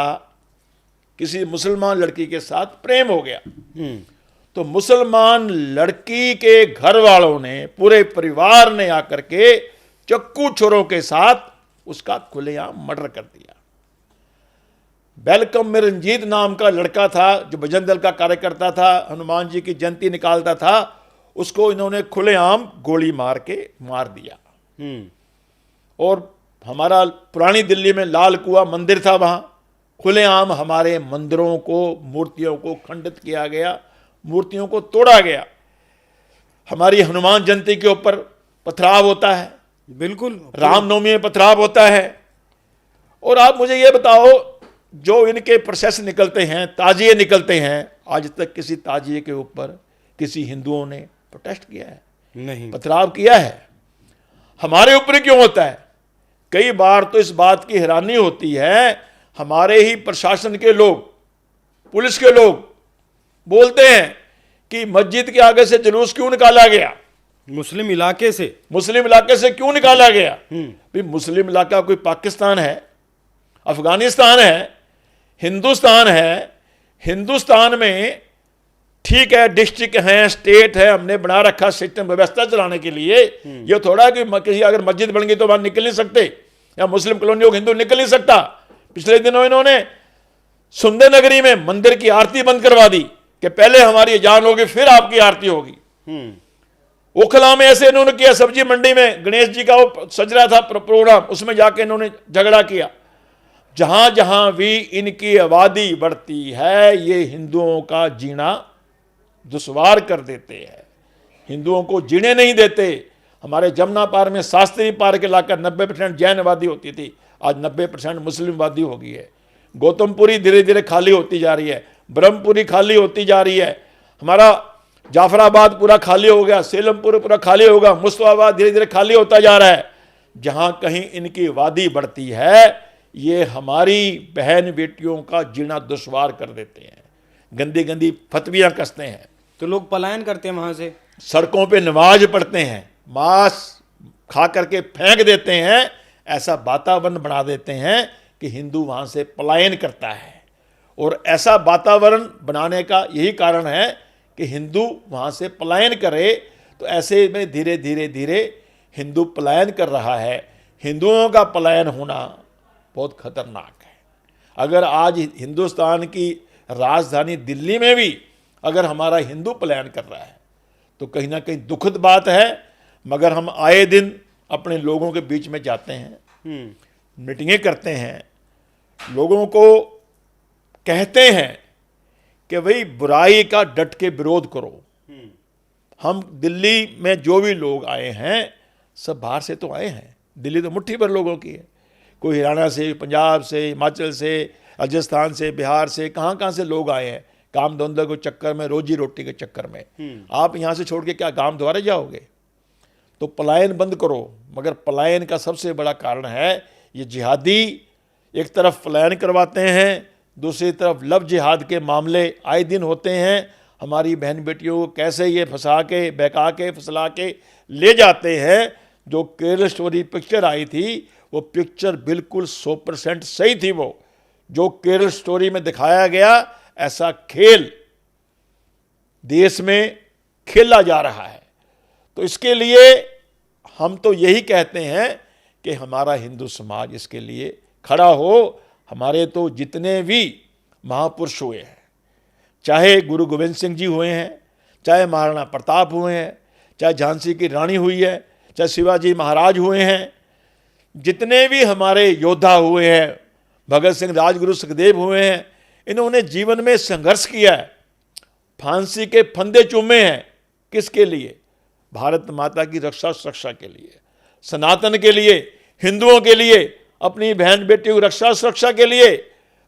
किसी मुसलमान लड़की के साथ प्रेम हो गया, तो मुसलमान लड़की के घर वालों ने, पूरे परिवार ने आकर के चक्कू छोरों के साथ उसका खुलेआम मर्डर कर दिया। वेलकम में रंजीत नाम का लड़का था जो भजन दल का कार्यकर्ता था, हनुमान जी की जयंती निकालता था, उसको इन्होंने खुलेआम गोली मार के मार दिया। और हमारा पुरानी दिल्ली में लाल कुआं मंदिर था, वहां खुलेआम हमारे मंदिरों को, मूर्तियों को खंडित किया गया, मूर्तियों को तोड़ा गया। हमारी हनुमान जयंती के ऊपर पथराव होता है, बिल्कुल रामनवमी में पथराव होता है। और आप मुझे ये बताओ, जो इनके प्रोसेस निकलते हैं, ताजिए निकलते हैं, आज तक किसी ताजिए के ऊपर किसी हिंदुओं ने प्रोटेस्ट किया है? नहीं, पथराव किया है? हमारे ऊपर क्यों होता है? कई बार तो इस बात की हैरानी होती है, हमारे ही प्रशासन के लोग, पुलिस के लोग बोलते हैं कि मस्जिद के आगे से जुलूस क्यों निकाला गया, मुस्लिम इलाके से क्यों निकाला गया? भाई मुस्लिम इलाका कोई पाकिस्तान है, अफगानिस्तान है, हिंदुस्तान है। हिंदुस्तान में ठीक है, डिस्ट्रिक्ट हैं, स्टेट है, हमने बना रखा सिस्टम व्यवस्था चलाने के लिए। ये थोड़ा कि किसी अगर मस्जिद बन गई तो वहां निकल नहीं सकते, या मुस्लिम कॉलोनियों हिंदू निकल नहीं सकता। पिछले दिनों इन्होंने सुंदर नगरी में मंदिर की आरती बंद करवा दी कि पहले हमारी अजान होगी फिर आपकी आरती होगी। ओखला में ऐसे इन्होंने किया, सब्जी मंडी में गणेश जी का वो सज रहा था प्रोग्राम, उसमें जाके इन्होंने झगड़ा किया। जहां जहां भी इनकी आबादी बढ़ती है, ये हिंदुओं का जीना दुश्वार कर देते हैं, हिंदुओं को जीने नहीं देते। हमारे जमुना पार में शास्त्री पार के इलाका 90% जैन आबादी होती थी, आज 90% मुस्लिम आबादी हो गई है। गौतमपुरी धीरे धीरे खाली होती जा रही है, ब्रह्मपुरी खाली होती जा रही है, हमारा जाफराबाद पूरा खाली हो गया, सेलमपुर पूरा खाली होगा, मुस्तफाबाद धीरे धीरे खाली होता जा रहा है। जहां कहीं इनकी आबादी बढ़ती है, ये हमारी बहन बेटियों का जीना दुश्वार कर देते हैं, गंदी गंदी फतवियां कसते हैं, तो लोग पलायन करते हैं वहां से, सड़कों पे नमाज पढ़ते हैं, मांस खा करके फेंक देते हैं। ऐसा वातावरण बना देते हैं कि हिंदू वहां से पलायन करता है। और ऐसा वातावरण बनाने का यही कारण है कि हिंदू वहां से पलायन करे। तो ऐसे में धीरे धीरे धीरे हिंदू पलायन कर रहा है। हिंदुओं का पलायन होना बहुत खतरनाक है। अगर आज हिंदुस्तान की राजधानी दिल्ली में भी अगर हमारा हिंदू पलायन कर रहा है तो कहीं ना कहीं दुखद बात है। मगर हम आए दिन अपने लोगों के बीच में जाते हैं, मीटिंगें करते हैं, लोगों को कहते हैं कि भाई बुराई का डट के विरोध करो। हम दिल्ली में जो भी लोग आए हैं सब बाहर से तो आए हैं, दिल्ली तो मुट्ठी भर लोगों की है, कोई हरियाणा से, पंजाब से, हिमाचल से, राजस्थान से, बिहार से, कहाँ से लोग आए हैं काम धंधे के चक्कर में, रोजी रोटी के चक्कर में। आप यहाँ से छोड़ के क्या गांव द्वारे जाओगे? तो पलायन बंद करो। मगर पलायन का सबसे बड़ा कारण है ये जिहादी। एक तरफ पलायन करवाते हैं, दूसरी तरफ लव जिहाद के मामले आए दिन होते हैं। हमारी बहन बेटियों को कैसे ये फंसा के, बहका के, फसला के ले जाते हैं। जो केरल स्टोरी पिक्चर आई थी वो पिक्चर बिल्कुल 100% सही थी। वो जो केरल स्टोरी में दिखाया गया ऐसा खेल देश में खेला जा रहा है। तो इसके लिए हम तो यही कहते हैं कि हमारा हिंदू समाज इसके लिए खड़ा हो। हमारे तो जितने भी महापुरुष हुए हैं, चाहे गुरु गोविंद सिंह जी हुए हैं, चाहे महाराणा प्रताप हुए हैं, चाहे झांसी की रानी हुई है, चाहे शिवाजी महाराज हुए हैं, जितने भी हमारे योद्धा हुए हैं, भगत सिंह, राजगुरु, सुखदेव हुए हैं, इन्होंने जीवन में संघर्ष किया है, फांसी के फंदे चूमे हैं, किसके लिए? भारत माता की रक्षा सुरक्षा के लिए, सनातन के लिए, हिंदुओं के लिए, अपनी बहन बेटी की रक्षा सुरक्षा के लिए।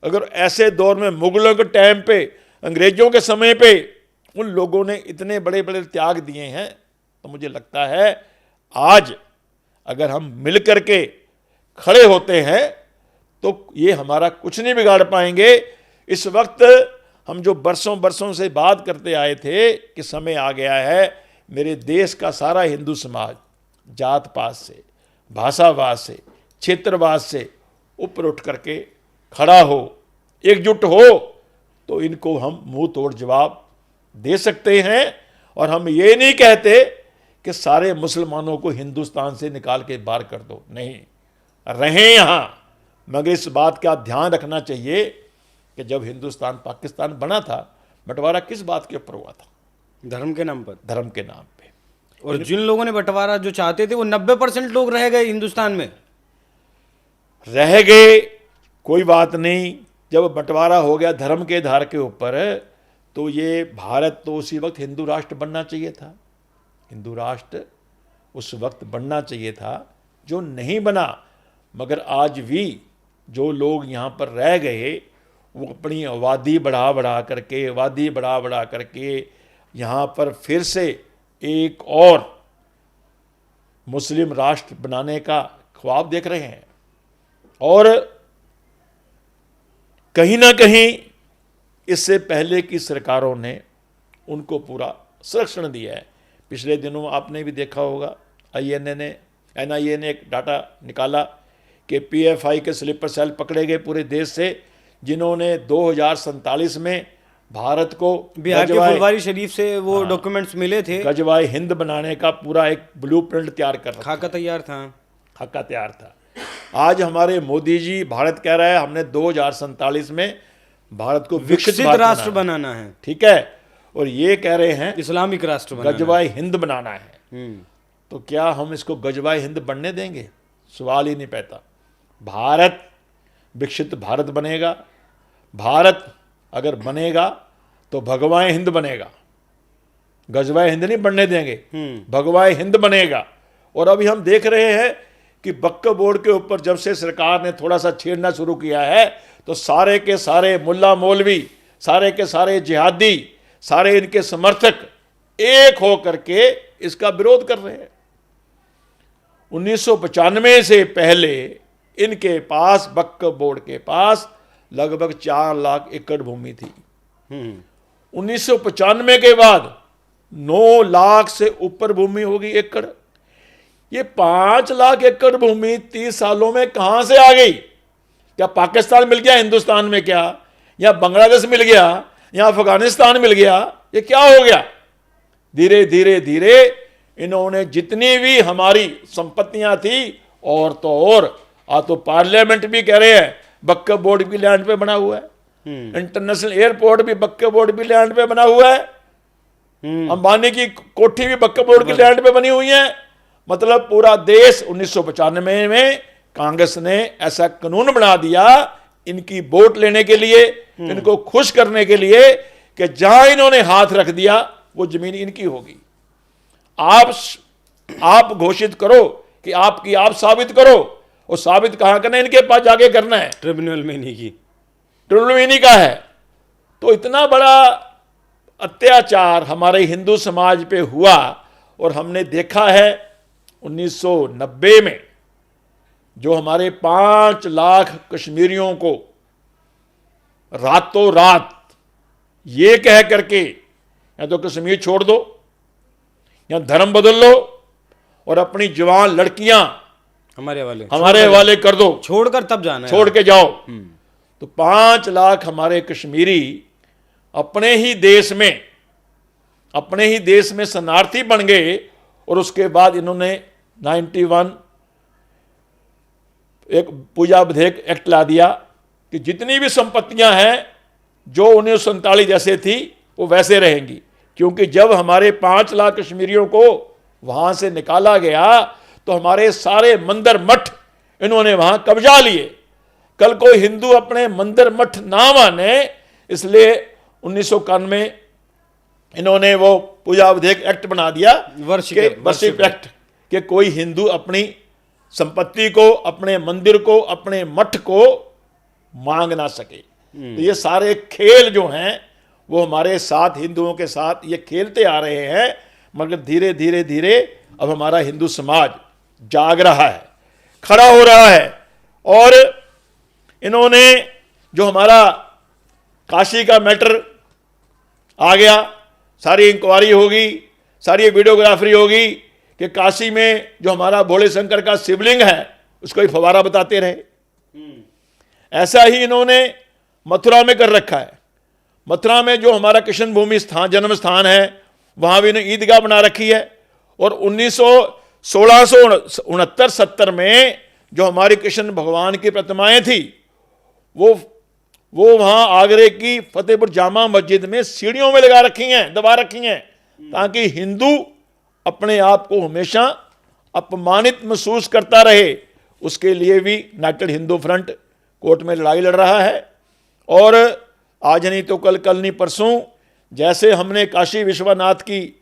अगर ऐसे दौर में मुगलों के टाइम पे, अंग्रेजों के समय पे उन लोगों ने इतने बड़े बड़े त्याग दिए हैं, तो मुझे लगता है आज अगर हम मिल करके खड़े होते हैं तो ये हमारा कुछ नहीं बिगाड़ पाएंगे। इस वक्त हम जो बरसों बरसों से बात करते आए थे कि समय आ गया है मेरे देश का सारा हिंदू समाज जात पात से, भाषावाद से, क्षेत्रवाद से ऊपर उठ करके खड़ा हो, एकजुट हो, तो इनको हम मुंह तोड़ जवाब दे सकते हैं। और हम ये नहीं कहते कि सारे मुसलमानों को हिंदुस्तान से निकाल के बाहर कर दो, नहीं, रहें यहाँ, मगर इस बात का ध्यान रखना चाहिए कि जब हिंदुस्तान पाकिस्तान बना था, बंटवारा किस बात के ऊपर हुआ था? धर्म के नाम पर। धर्म के नाम पे। और जिन लोगों ने बंटवारा जो चाहते थे वो 90% लोग रह गए हिंदुस्तान में। रह गए, कोई बात नहीं। जब बंटवारा हो गया धर्म के आधार के ऊपर, तो ये भारत तो उसी वक्त हिंदू राष्ट्र बनना चाहिए था। हिंदू राष्ट्र उस वक्त बनना चाहिए था, जो नहीं बना। मगर आज भी जो लोग यहाँ पर रह गए वो अपनी आबादी बढ़ा बढ़ा करके यहाँ पर फिर से एक और मुस्लिम राष्ट्र बनाने का ख्वाब देख रहे हैं। और कहीं ना कहीं इससे पहले की सरकारों ने उनको पूरा संरक्षण दिया है। पिछले दिनों आपने भी देखा होगा, NIA ने एक डाटा निकाला कि PFI के स्लीपर सेल पकड़े गए पूरे देश से, जिन्होंने 2047 में भारत को बिहार के फुलवारी शरीफ से वो डॉक्यूमेंट्स मिले थे, गजवाए हिंद बनाने का पूरा एक ब्लूप्रिंट तैयार कर रखा, खाका तैयार था। आज हमारे मोदी जी, भारत कह रहा है हमने 2047 में भारत को विकसित राष्ट्र बनाना है, ठीक है, और ये कह रहे हैं इस्लामिक राष्ट्र बनाना, गजवाए हिंद बनाना है। तो क्या हम इसको गजवाए हिंद बनने देंगे? सवाल ही नहीं पैदा। भारत विकसित भारत बनेगा। भारत अगर बनेगा तो भगवाए हिंद बनेगा, गजवाए हिंद नहीं बनने देंगे, भगवाए हिंद बनेगा। और अभी हम देख रहे हैं कि वक्फ बोर्ड के ऊपर जब से सरकार ने थोड़ा सा छेड़ना शुरू किया है, तो सारे के सारे मुल्ला मौलवी, सारे के सारे जिहादी, सारे इनके समर्थक एक हो करके इसका विरोध कर रहे हैं। 1995 से पहले इनके पास, वक्फ बोर्ड के पास लगभग 4 लाख एकड़ भूमि थी। 1995 के बाद 9 लाख से ऊपर भूमि होगी एकड़। ये 5 लाख एकड़ भूमि 30 सालों में कहां से आ गई? क्या पाकिस्तान मिल गया हिंदुस्तान में क्या? या बांग्लादेश मिल गया? या अफगानिस्तान मिल गया? ये क्या हो गया? धीरे धीरे धीरे इन्होंने जितनी भी हमारी संपत्तियां थी, और तो और आज तो पार्लियामेंट भी कह रहे हैं वक्फ बोर्ड भी लैंड पे बना हुआ है, इंटरनेशनल एयरपोर्ट भी वक्फ बोर्ड भी लैंड पे बना हुआ है, अंबानी की कोठी भी वक्फ बोर्ड की लैंड पे बनी हुई है। मतलब पूरा देश 1995 में कांग्रेस ने ऐसा कानून बना दिया इनकी वोट लेने के लिए, इनको खुश करने के लिए, कि जहां इन्होंने हाथ रख दिया वो जमीन इनकी होगी। आप घोषित करो कि आपकी, आप साबित करो, और साबित कहां करना है? इनके पास जाके करना है, ट्रिब्यूनल में नहीं की, ट्रिब्यूनल में नहीं का है। तो इतना बड़ा अत्याचार हमारे हिंदू समाज पे हुआ, और हमने देखा है 1990 में जो हमारे 5 लाख कश्मीरियों को रातों रात ये कह करके या तो कश्मीर छोड़ दो या धर्म बदल लो और अपनी जवान लड़कियां हमारे हवाले कर दो, छोड़कर तब जाना है, छोड़ के जाओ। तो 5 लाख हमारे कश्मीरी अपने ही देश में शरणार्थी बन गए। और उसके बाद इन्होंने 91 एक पूजा विधेयक एक्ट ला दिया कि जितनी भी संपत्तियां हैं जो 1947 जैसे थी वो वैसे रहेंगी। क्योंकि जब हमारे 5 लाख कश्मीरियों को वहां से निकाला गया तो हमारे सारे मंदिर मठ इन्होंने वहां कब्जा लिए। कल कोई हिंदू अपने मंदिर मठ ना माने, इसलिए 1991 इन्होंने वो पूजा विधेयक एक्ट बना दिया, वर्शिप वर्शिप एक्ट, कि कोई हिंदू अपनी संपत्ति को, अपने मंदिर को, अपने मठ को मांग ना सके। तो ये सारे खेल जो हैं वो हमारे साथ, हिंदुओं के साथ ये खेलते आ रहे हैं, मगर धीरे धीरे धीरे अब हमारा हिंदू समाज जाग रहा है, खड़ा हो रहा है। और इन्होंने जो हमारा काशी का मैटर आ गया, सारी इंक्वायरी होगी, सारी वीडियोग्राफी होगी कि काशी में जो हमारा भोले शंकर का शिवलिंग है उसको ही फवारा बताते रहे। ऐसा ही इन्होंने मथुरा में कर रखा है। मथुरा में जो हमारा कृष्ण भूमि स्थान, जन्म स्थान है, वहां भी इन्होंने ईदगाह बना रखी है। और 1669-70 में जो हमारी कृष्ण भगवान की प्रतिमाएं थी वो वहां आगरे की फतेहपुर जामा मस्जिद में सीढ़ियों में लगा रखी हैं, दबा रखी हैं, ताकि हिंदू अपने आप को हमेशा अपमानित महसूस करता रहे। उसके लिए भी यूनाइटेड हिंदू फ्रंट कोर्ट में लड़ाई लड़ रहा है। और आज नहीं तो कल, कल नहीं परसों, जैसे हमने काशी विश्वनाथ की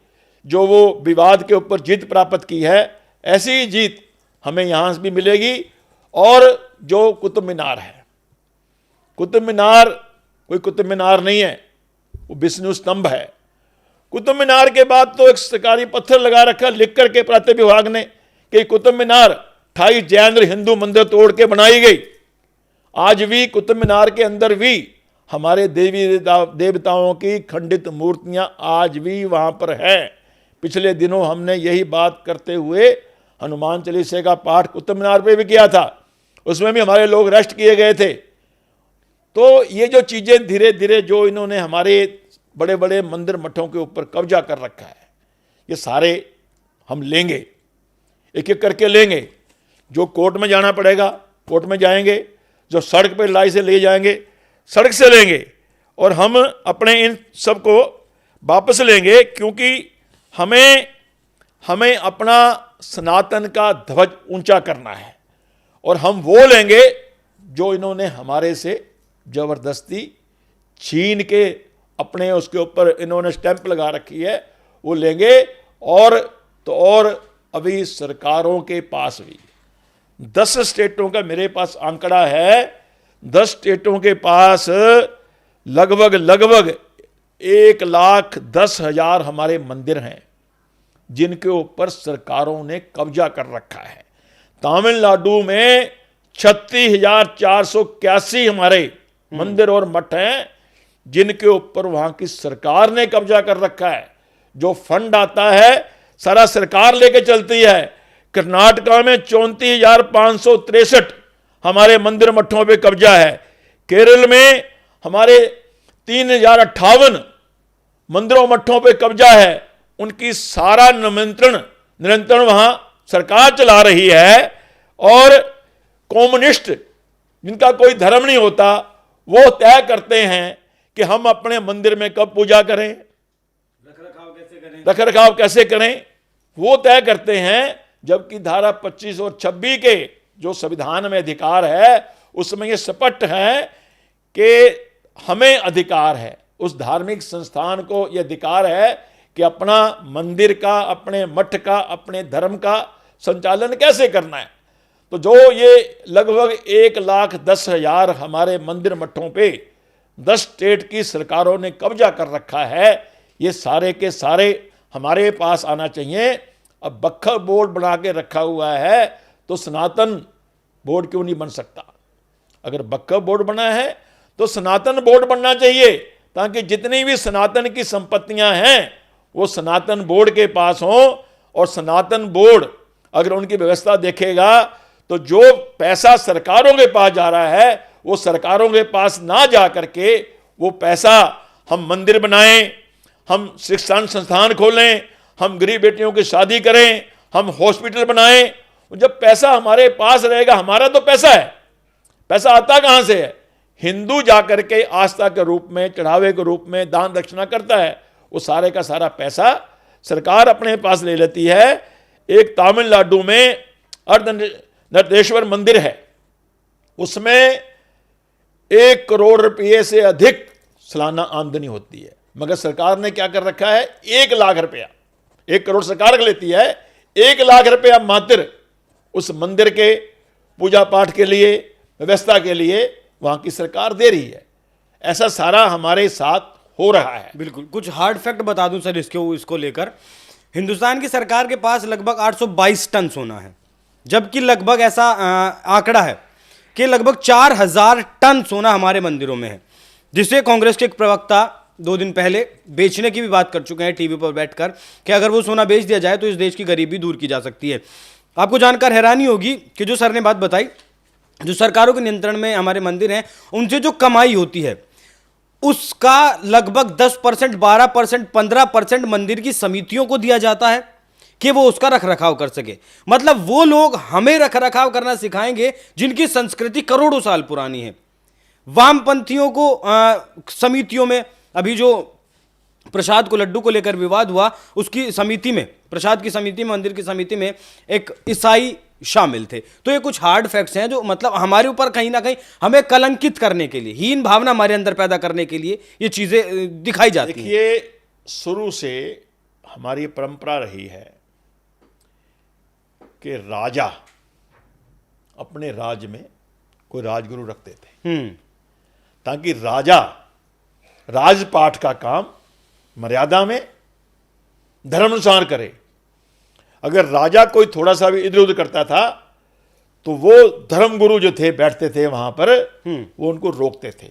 जो वो विवाद के ऊपर जीत प्राप्त की है, ऐसी ही जीत हमें यहाँ से भी मिलेगी। और जो कुतुब मीनार है, कुतुब मीनार कोई कुतुब मीनार नहीं है, वो विष्णु स्तंभ है। कुतुब मीनार के बाद तो एक सरकारी पत्थर लगा रखा लिख करके प्रांतीय विभाग ने कि कुतुब मीनार 28 जैन हिंदू मंदिर तोड़ के बनाई गई। आज भी कुतुब मीनार के अंदर भी हमारे देवी देवताओं की खंडित मूर्तियां आज भी वहां पर हैं। पिछले दिनों हमने यही बात करते हुए हनुमान चालीसा का पाठ कुतुब मीनार पे भी किया था, उसमें भी हमारे लोग अरेस्ट किए गए थे। तो ये जो चीज़ें धीरे धीरे जो इन्होंने हमारे बड़े बड़े मंदिर मठों के ऊपर कब्जा कर रखा है, ये सारे हम लेंगे, एक एक करके लेंगे। जो कोर्ट में जाना पड़ेगा कोर्ट में जाएंगे, जो सड़क पर लड़ाई से ले जाएंगे सड़क से लेंगे, और हम अपने इन सब को वापस लेंगे, क्योंकि हमें अपना सनातन का ध्वज ऊंचा करना है। और हम वो लेंगे जो इन्होंने हमारे से जबरदस्ती छीन के अपने उसके ऊपर इन्होंने स्टैंप लगा रखी है, वो लेंगे। और तो और अभी सरकारों के पास भी 10 स्टेटों का मेरे पास आंकड़ा है, 10 स्टेटों के पास लगभग 1,10,000 हमारे मंदिर हैं जिनके ऊपर सरकारों ने कब्जा कर रखा है। तमिलनाडु में 36,481 हमारे मंदिर और मठ हैं जिनके ऊपर वहां की सरकार ने कब्जा कर रखा है। जो फंड आता है सारा सरकार लेके चलती है। कर्नाटका में 34,563 हमारे मंदिर मठों पे कब्जा है। केरल में हमारे 3,058 मंदिरों मठों पे कब्जा है। उनकी सारा नियंत्रण वहां सरकार चला रही है। और कम्युनिस्ट जिनका कोई धर्म नहीं होता वो तय करते हैं कि हम अपने मंदिर में कब पूजा करें, रखरखाव कैसे करें, वो तय करते हैं। जबकि धारा 25 और 26 के जो संविधान में अधिकार है उसमें ये स्पष्ट है कि हमें अधिकार है, उस धार्मिक संस्थान को यह अधिकार है कि अपना मंदिर का, अपने मठ का, अपने धर्म का संचालन कैसे करना है। तो जो ये लगभग 1,10,000 हमारे मंदिर मठों पे 10 स्टेट की सरकारों ने कब्जा कर रखा है, ये सारे के सारे हमारे पास आना चाहिए। अब वक्फ बोर्ड बना के रखा हुआ है तो सनातन बोर्ड क्यों नहीं बन सकता? अगर वक्फ बोर्ड बना है तो सनातन बोर्ड बनना चाहिए, ताकि जितनी भी सनातन की संपत्तियां हैं वो सनातन बोर्ड के पास हों। और सनातन बोर्ड अगर उनकी व्यवस्था देखेगा तो जो पैसा सरकारों के पास जा रहा है वो सरकारों के पास ना जा करके वो पैसा हम मंदिर बनाएं, हम शिक्षण संस्थान खोलें, हम गरीब बेटियों की शादी करें, हम हॉस्पिटल बनाएं। जब पैसा हमारे पास रहेगा, हमारा तो पैसा है, पैसा आता कहां से है? हिंदू जाकर के आस्था के रूप में, चढ़ावे के रूप में दान दक्षिणा करता है, वो सारे का सारा पैसा सरकार अपने पास ले लेती है। एक तमिलनाडु में अर्धनारीश्वर मंदिर है, उसमें 1 करोड़ रुपये से अधिक सालाना आमदनी होती है। मगर सरकार ने क्या कर रखा है, 1 लाख रुपया, 1 करोड़ सरकार लेती है, 1 लाख रुपया मात्र उस मंदिर के पूजा पाठ के लिए, व्यवस्था के लिए वहां की सरकार दे रही है। ऐसा सारा हमारे साथ हो रहा है। बिल्कुल। कुछ हार्ड फैक्ट बता दूं सर इसको लेकर, हिंदुस्तान की सरकार के पास लगभग 822 टन सोना है, जबकि लगभग ऐसा आंकड़ा है कि लगभग 4000 टन सोना हमारे मंदिरों में है, जिसे कांग्रेस के एक प्रवक्ता 2 दिन पहले बेचने की भी बात कर चुके हैं टीवी पर बैठकर कि अगर वो सोना बेच दिया जाए तो इस देश की गरीबी दूर की जा सकती है। आपको जानकर हैरानी होगी कि जो सर ने बात बताई, जो सरकारों के नियंत्रण में हमारे मंदिर हैं, उनसे जो कमाई होती है उसका लगभग 10%, 12%, 15% मंदिर की समितियों को दिया जाता है कि वो उसका रख रखाव कर सके। मतलब वो लोग हमें रख रखाव करना सिखाएंगे जिनकी संस्कृति करोड़ों साल पुरानी है। वामपंथियों को समितियों में, अभी जो प्रसाद को, लड्डू को लेकर विवाद हुआ, उसकी समिति में, प्रसाद की समिति में, मंदिर की समिति में एक ईसाई शामिल थे। तो ये कुछ हार्ड फैक्ट्स हैं जो मतलब हमारे ऊपर कहीं ना कहीं हमें कलंकित करने के लिए, हीन भावना हमारे अंदर पैदा करने के लिए ये चीजें दिखाई जाती हैं। देखिए, शुरू से हमारी परंपरा रही है कि राजा अपने राज्य में कोई राजगुरु रखते थे, ताकि राजा राजपाठ का काम मर्यादा में धर्मानुसार करे। अगर राजा कोई थोड़ा सा भी इधर उधर करता था तो वो धर्मगुरु जो थे, बैठते थे वहां पर, वो उनको रोकते थे,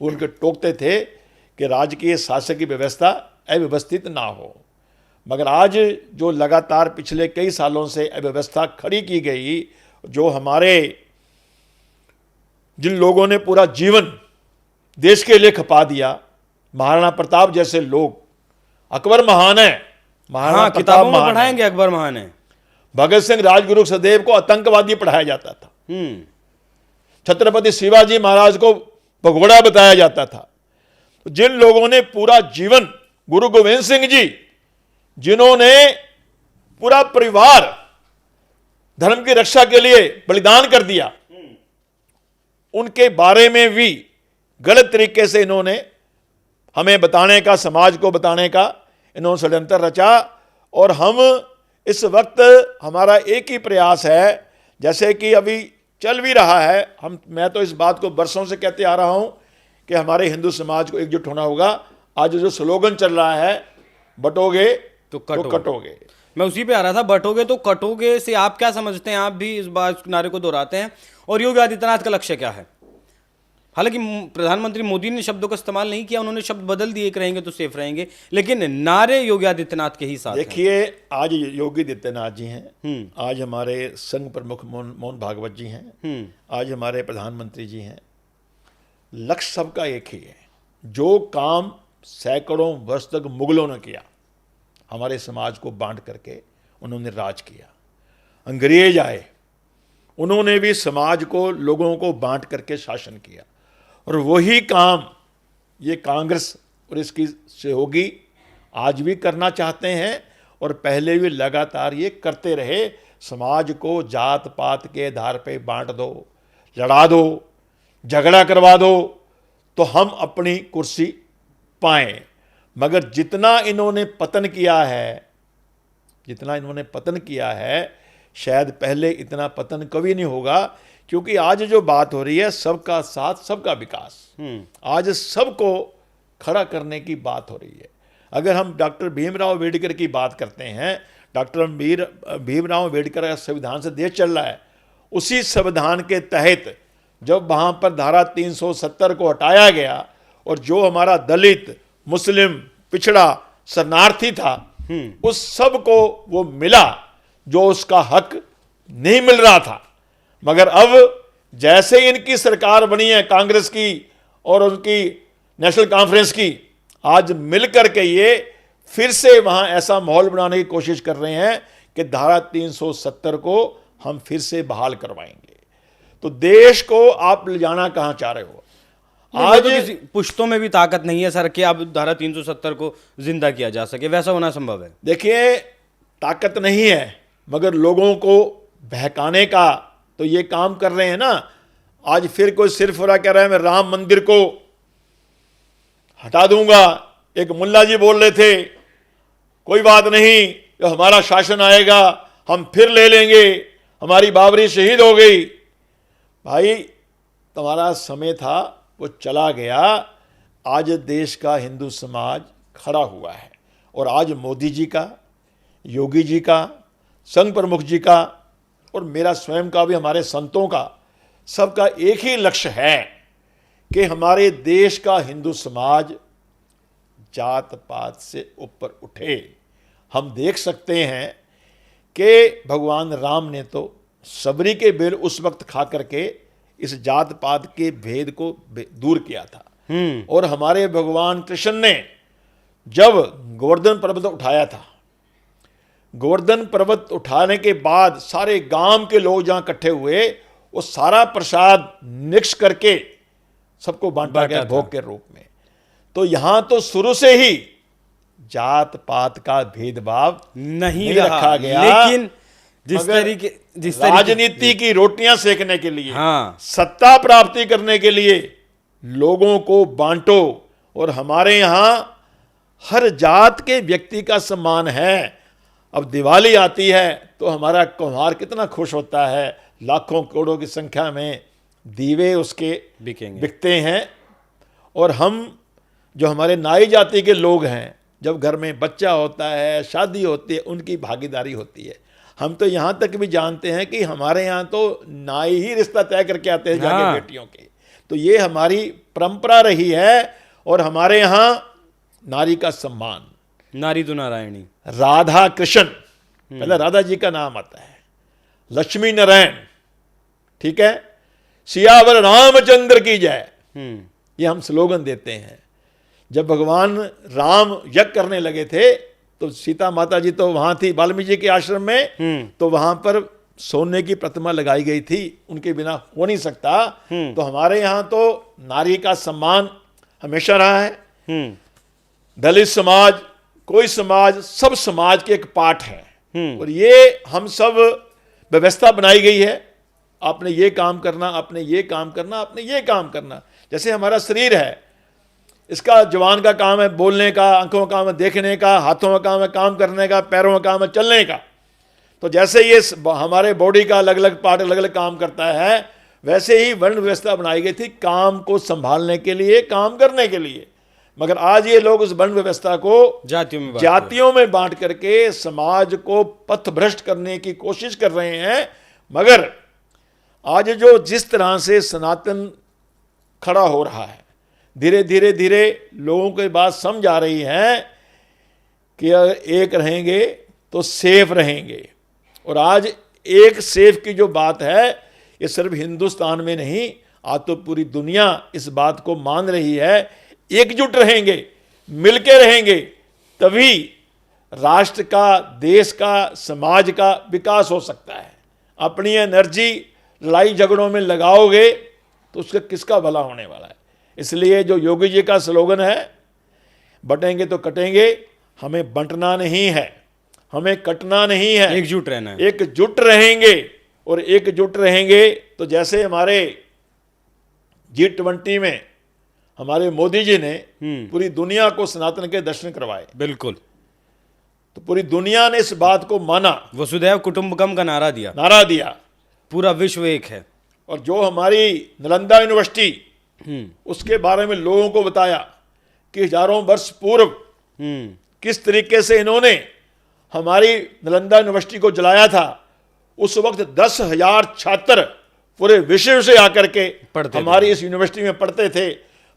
वो उनको टोकते थे कि राजकीय शासन की व्यवस्था अव्यवस्थित ना हो। मगर आज जो लगातार पिछले कई सालों से अव्यवस्था खड़ी की गई, जो हमारे जिन लोगों ने पूरा जीवन देश के लिए खपा दिया, महाराणा प्रताप जैसे लोग, अकबर महान है, महाराणा प्रताप किताबों में महान है, पढ़ाएंगे अकबर महान है, भगत सिंह राजगुरु सदैव को आतंकवादी पढ़ाया जाता था, छत्रपति शिवाजी महाराज को भगोड़ा बताया जाता था। तो जिन लोगों ने पूरा जीवन, गुरु गोविंद सिंह जी जिन्होंने पूरा परिवार धर्म की रक्षा के लिए बलिदान कर दिया, उनके बारे में भी गलत तरीके से इन्होंने हमें बताने का, समाज को बताने का इन्होंने षड्यंत्र रचा। और हम इस वक्त, हमारा एक ही प्रयास है, जैसे कि अभी चल भी रहा है, मैं तो इस बात को बरसों से कहते आ रहा हूं कि हमारे हिंदू समाज को एकजुट होना होगा। आज जो स्लोगन चल रहा है, बटोगे तो कटोगे, मैं उसी पे आ रहा था, बटोगे तो कटोगे से आप क्या समझते हैं? आप भी इस बात नारे को दोहराते हैं, और योगी आदित्यनाथ का लक्ष्य क्या है? हालांकि प्रधानमंत्री मोदी ने शब्दों का इस्तेमाल नहीं किया, उन्होंने शब्द बदल दिए कि रहेंगे तो सेफ रहेंगे, लेकिन नारे योगी आदित्यनाथ के ही साथ। देखिए, आज योगी आदित्यनाथ जी हैं, आज हमारे संघ प्रमुख मोहन भागवत जी हैं, आज हमारे प्रधानमंत्री जी हैं। लक्ष्य सबका एक ही है। जो काम सैकड़ों वर्ष तक मुगलों ने किया, हमारे समाज को बांट करके उन्होंने राज किया। अंग्रेज आए, उन्होंने भी समाज को, लोगों को बांट करके शासन किया, और वही काम ये कांग्रेस और इसकी सहयोगी आज भी करना चाहते हैं, और पहले भी लगातार ये करते रहे। समाज को जात पात के आधार पे बांट दो, लड़ा दो, झगड़ा करवा दो, तो हम अपनी कुर्सी पाएं। मगर जितना इन्होंने पतन किया है, शायद पहले इतना पतन कभी नहीं होगा। क्योंकि आज जो बात हो रही है, सबका साथ सबका विकास, आज सबको खड़ा करने की बात हो रही है। अगर हम डॉक्टर भीमराव अम्बेडकर की बात करते हैं, डॉक्टर भीमराव अम्बेडकर का संविधान से देश चल रहा है, उसी संविधान के तहत जब वहाँ पर धारा 370 को हटाया गया, और जो हमारा दलित, मुस्लिम, पिछड़ा, शरणार्थी था, उस सब को वो मिला जो उसका हक नहीं मिल रहा था। मगर अब जैसे इनकी सरकार बनी है, कांग्रेस की और उनकी नेशनल कॉन्फ्रेंस की, आज मिलकर के ये फिर से वहां ऐसा माहौल बनाने की कोशिश कर रहे हैं कि धारा 370 को हम फिर से बहाल करवाएंगे। तो देश को आप ले जाना कहां चाह रहे हो? आज तो किसी पुश्तों में भी ताकत नहीं है सर कि अब धारा 370 को जिंदा किया जा सके, वैसा होना संभव है? देखिए, ताकत नहीं है, मगर लोगों को बहकाने का तो ये काम कर रहे हैं ना। आज फिर कोई सिर्फ हो रहा कह रहा है मैं राम मंदिर को हटा दूंगा, एक मुल्ला जी बोल रहे थे कोई बात नहीं, हमारा शासन आएगा हम फिर ले लेंगे, हमारी बाबरी शहीद हो गई। भाई तुम्हारा समय था वो चला गया। आज देश का हिंदू समाज खड़ा हुआ है और आज मोदी जी का, योगी जी का, संघ प्रमुख जी का और मेरा स्वयं का भी, हमारे संतों का, सबका एक ही लक्ष्य है कि हमारे देश का हिंदू समाज जात पात से ऊपर उठे। हम देख सकते हैं कि भगवान राम ने तो सबरी के बेल उस वक्त खा करके इस जात पात के भेद को दूर किया था। और हमारे भगवान कृष्ण ने जब गोवर्धन पर्वत उठाया था, गोवर्धन पर्वत उठाने के बाद सारे गांव के लोग जहां इकट्ठे हुए, वो सारा प्रसाद मिक्स करके सबको बांटा गया भोग के रूप में। तो यहां तो शुरू से ही जात पात का भेदभाव नहीं रखा गया, लेकिन जिस तरीके राजनीति की रोटियां सेकने के लिए, सत्ता प्राप्ति करने के लिए लोगों को बांटो। और हमारे यहां हर जात के व्यक्ति का सम्मान है। अब दिवाली आती है तो हमारा कुम्हार कितना खुश होता है, लाखों करोड़ों की संख्या में दीवे उसके बिकते हैं। और हम जो हमारे नाई जाति के लोग हैं, जब घर में बच्चा होता है, शादी होती है, उनकी भागीदारी होती है। हम तो यहाँ तक भी जानते हैं कि हमारे यहाँ तो नाई ही रिश्ता तय करके आते हैं जाके बेटियों के। तो ये हमारी परंपरा रही है। और हमारे यहाँ नारी का सम्मान, नारी तो नारायणी, राधा कृष्ण, पहले राधा जी का नाम आता है, लक्ष्मी नारायण, ठीक है, सियावर रामचंद्र की जय, ये हम स्लोगन देते हैं। जब भगवान राम यज्ञ करने लगे थे तो सीता माता जी तो वहां थी वाल्मीकि जी के आश्रम में, तो वहां पर सोने की प्रतिमा लगाई गई थी, उनके बिना हो नहीं सकता। तो हमारे यहाँ तो नारी का सम्मान हमेशा रहा है। दलित समाज, कोई समाज, सब समाज के एक पार्ट है। और ये हम सब व्यवस्था बनाई गई है, आपने ये काम करना, आपने ये काम करना, आपने ये काम करना। जैसे हमारा शरीर है, इसका जवान का काम है बोलने का, आंखों का काम है देखने का, हाथों का काम है काम करने का, पैरों का काम है चलने का। तो जैसे ये हमारे बॉडी का अलग अलग पार्ट अलग अलग काम करता है, वैसे ही वर्ण व्यवस्था बनाई गई थी काम को संभालने के लिए, काम करने के लिए। मगर आज ये लोग उस वर्ण व्यवस्था को जातियों में बांट करके समाज को पथभ्रष्ट करने की कोशिश कर रहे हैं। मगर आज जो जिस तरह से सनातन खड़ा हो रहा है, धीरे धीरे धीरे लोगों के बात समझ आ रही है कि अगर एक रहेंगे तो सेफ रहेंगे। और आज एक सेफ की जो बात है, ये सिर्फ हिंदुस्तान में नहीं, आज तो पूरी दुनिया इस बात को मान रही है। एकजुट रहेंगे, मिलके रहेंगे, तभी राष्ट्र का, देश का, समाज का विकास हो सकता है। अपनी एनर्जी लड़ाई झगड़ों में लगाओगे तो उसका किसका भला होने वाला है। इसलिए जो योगी जी का स्लोगन है, बटेंगे तो कटेंगे, हमें बंटना नहीं है, हमें कटना नहीं है, एकजुट रहना है। एकजुट रहेंगे। और एकजुट रहेंगे तो जैसे हमारे G20 में हमारे मोदी जी ने पूरी दुनिया को सनातन के दर्शन करवाए, बिल्कुल, तो पूरी दुनिया ने इस बात को माना, वसुधैव कुटुंबकम का नारा दिया, पूरा विश्व एक है। और जो हमारी नालंदा यूनिवर्सिटी, उसके बारे में लोगों को बताया कि हजारों वर्ष पूर्व किस तरीके से इन्होंने हमारी नालंदा यूनिवर्सिटी को जलाया था। उस वक्त 10,000 छात्र पूरे विश्व से आकर के हमारी इस यूनिवर्सिटी में पढ़ते थे,